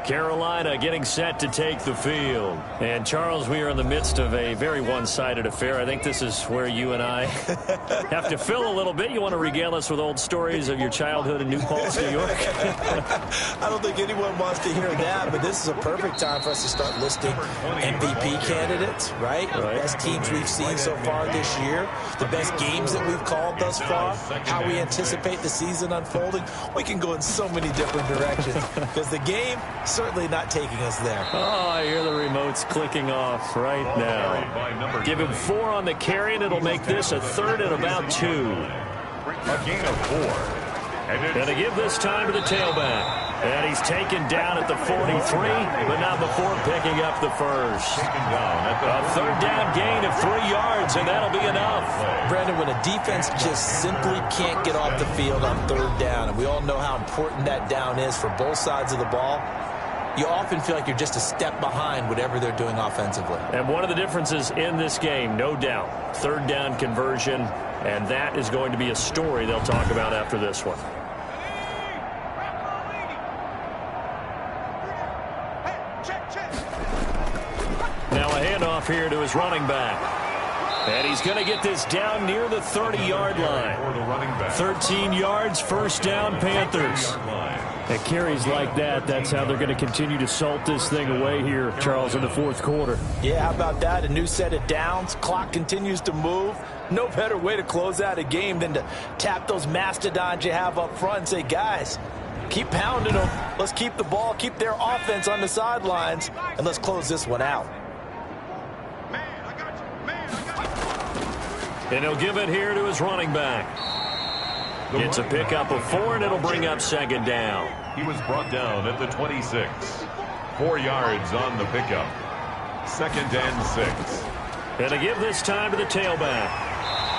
Carolina getting set to take the field. And, Charles, we are in the midst of a very one-sided affair. I think this is where you and I have to fill a little bit. You want to regale us with old stories of your childhood in New Paltz, New York? I don't think anyone wants to hear that, but this is a perfect time for us to start listing MVP candidates, right? The best teams we've seen so far this year, the best games that we've called thus far, how we anticipate the season unfolding. We can go in so many different directions because the game certainly not taking us there. Oh, I hear the remotes clicking off right now. Give him 4 on the carry, and it'll make this a 3rd and about 2. A gain of 4. And to give this time to the tailback. And he's taken down at the 43, but not before picking up the first. A 3rd down gain of 3 yards, and that'll be enough. Brandon, when a defense just simply can't get off the field on 3rd down, and we all know how important that down is for both sides of the ball, you often feel like you're just a step behind whatever they're doing offensively. And one of the differences in this game, no doubt, 3rd down conversion, and that is going to be a story they'll talk about after this one. Now a handoff here to his running back. And he's going to get this down near the 30-yard line. 13 yards, 1st down, Panthers. At carries like that, that's how they're going to continue to salt this thing away here, Charles, in the 4th quarter. Yeah, how about that? A new set of downs. Clock continues to move. No better way to close out a game than to tap those mastodons you have up front and say, guys, keep pounding them. Let's keep the ball, keep their offense on the sidelines, and let's close this one out. And he'll give it here to his running back. It's a pickup of 4, and it'll bring up 2nd down. He was brought down at the 26. 4 yards on the pickup. 2nd and 6. And to give this time to the tailback.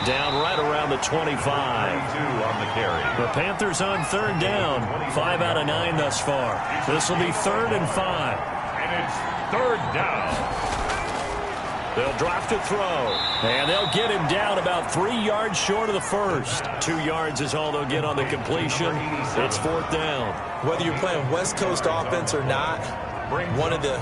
Down right around the 25. 22 on the carry. The Panthers on 3rd down. 5 out of 9 thus far. This will be 3rd and 5. And it's 3rd down. They'll drop to throw. And they'll get him down about 3 yards short of the first. 2 yards is all they'll get on the completion. It's 4th down. Whether you're playing West Coast offense or not, One of the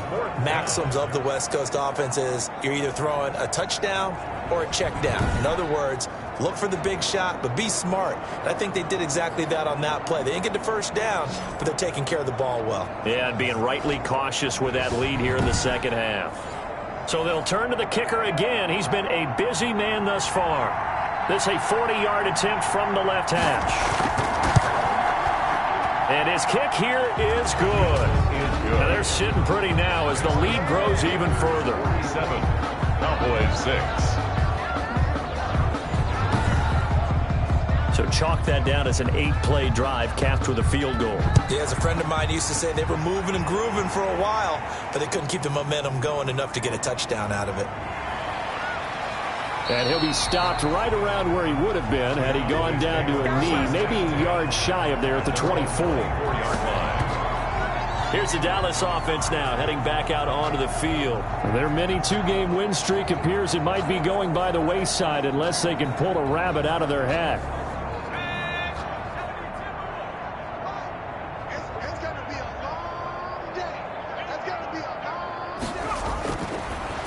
maxims of the West Coast offense is you're either throwing a touchdown or a check down. In other words, look for the big shot, but be smart. And I think they did exactly that on that play. They didn't get the first down, but they're taking care of the ball well. Yeah, and being rightly cautious with that lead here in the second half. So they'll turn to the kicker again. He's been a busy man thus far. This is a 40-yard attempt from the left hash. And his kick here is good. Now they're sitting pretty now as the lead grows even further. 7, Cowboys 6. So chalk that down as an 8-play drive capped with a field goal. Yeah, as a friend of mine used to say, they were moving and grooving for a while, but they couldn't keep the momentum going enough to get a touchdown out of it. And he'll be stopped right around where he would have been had he gone down to a knee, maybe a yard shy of there at the 24. Here's the Dallas offense now heading back out onto the field. Their mini two-game win streak appears it might be going by the wayside unless they can pull a rabbit out of their hat.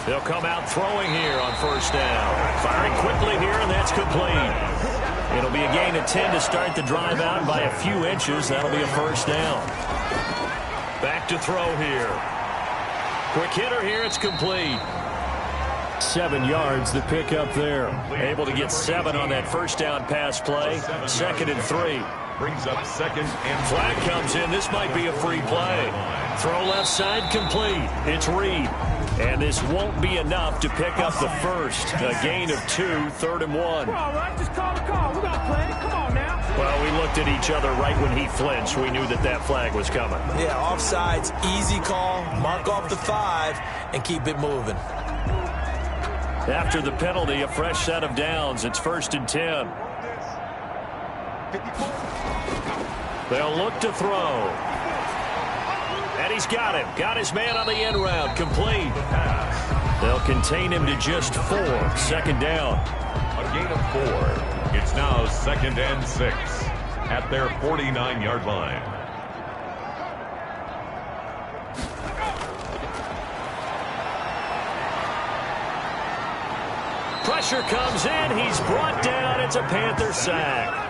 They'll come out throwing here on first down. Firing quickly here, and that's complete. It'll be a gain of 10 to start the drive out by a few inches. That'll be a first down. Back to throw here. Quick hitter here. It's complete. 7 yards the pick up there. Able to get 7 on that first down pass play. 2nd and 3. Brings up 2nd and flag comes in. This might be a free play. Throw left side complete. It's Reed. And this won't be enough to pick up the first. A gain of 2, 3rd and 1. Come on, right? Just call the call. We got to play. Come on now. Well, we looked at each other right when he flinched. We knew that that flag was coming. Yeah, offsides, easy call. Mark off the 5 and keep it moving. After the penalty, a fresh set of downs. It's 1st and 10. They'll look to throw. And he's got him. Got his man on the end route. Complete. They'll contain him to just 4. 2nd down. A gain of 4. It's now 2nd and 6 at their 49-yard line. Pressure comes in. He's brought down. It's a Panther sack.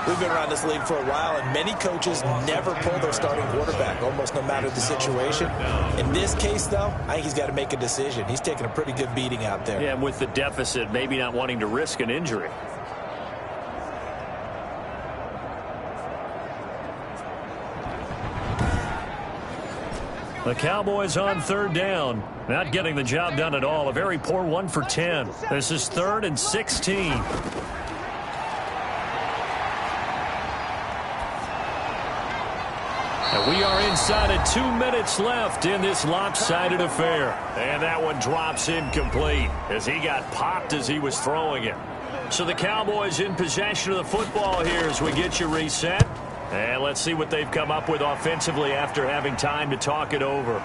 We've been around this league for a while, and many coaches never pull their starting quarterback, almost no matter the situation. In this case, though, I think he's got to make a decision. He's taking a pretty good beating out there. Yeah, and with the deficit, maybe not wanting to risk an injury. The Cowboys on 3rd down. Not getting the job done at all. A very poor 1 for 10. This is 3rd and 16. And we are inside of 2 minutes left in this lopsided affair. And that one drops incomplete as he got popped as he was throwing it. So the Cowboys in possession of the football here as we get you reset. And let's see what they've come up with offensively after having time to talk it over.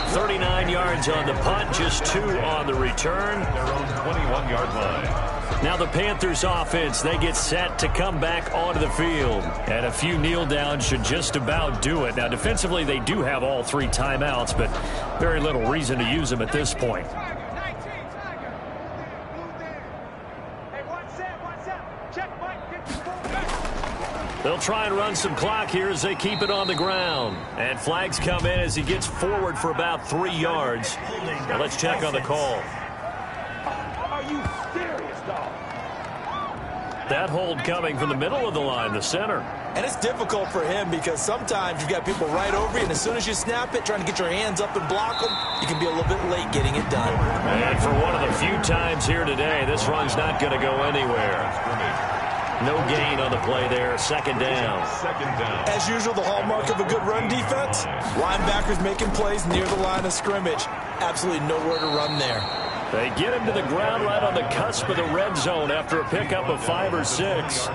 39 yards on the punt, just 2 on the return. Their own 21-yard line. Now the Panthers offense, they get set to come back onto the field. And a few kneel downs should just about do it. Now defensively they do have all 3 timeouts, but very little reason to use them at this point. They'll try and run some clock here as they keep it on the ground. And flags come in as he gets forward for about 3 yards. Now let's check on the call. Are you serious, dog? That hold coming from the middle of the line, the center. And it's difficult for him because sometimes you've got people right over you, and as soon as you snap it, trying to get your hands up and block them, you can be a little bit late getting it done. And for one of the few times here today, this run's not going to go anywhere. No gain on the play there. 2nd down. As usual, the hallmark of a good run defense, linebackers making plays near the line of scrimmage. Absolutely nowhere to run there. They get him to the ground right on the cusp of the red zone after a pickup of 5 or 6.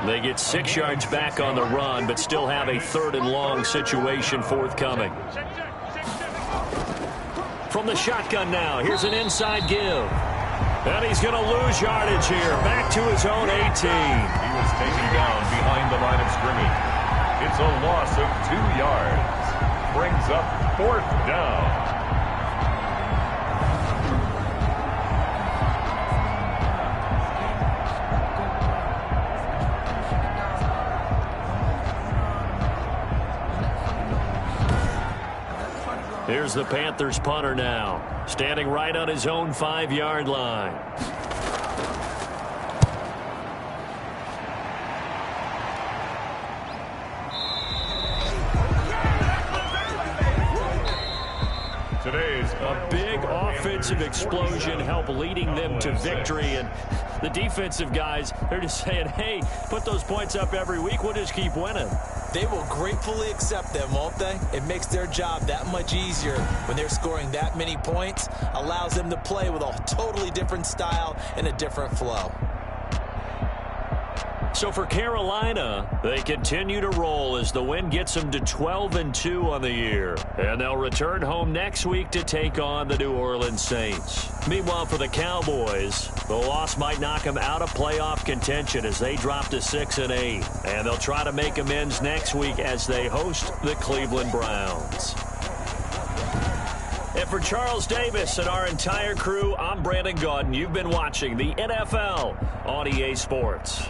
They get 6 yards back on the run, but still have a 3rd and long situation forthcoming. From the shotgun now, here's an inside give. And he's going to lose yardage here. Back to his own 18. He was taken down behind the line of scrimmage. It's a loss of 2 yards. Brings up 4th down. Here's the Panthers punter now, standing right on his own 5-yard line. A big offensive explosion helped leading them to victory, and the defensive guys, they're just saying, hey, put those points up every week, we'll just keep winning. They will gratefully accept them, won't they? It makes their job that much easier when they're scoring that many points, allows them to play with a totally different style and a different flow. So for Carolina, they continue to roll as the win gets them to 12-2 on the year. And they'll return home next week to take on the New Orleans Saints. Meanwhile, for the Cowboys, the loss might knock them out of playoff contention as they drop to 6-8. And they'll try to make amends next week as they host the Cleveland Browns. And for Charles Davis and our entire crew, I'm Brandon Gaudin. You've been watching the NFL on EA Sports.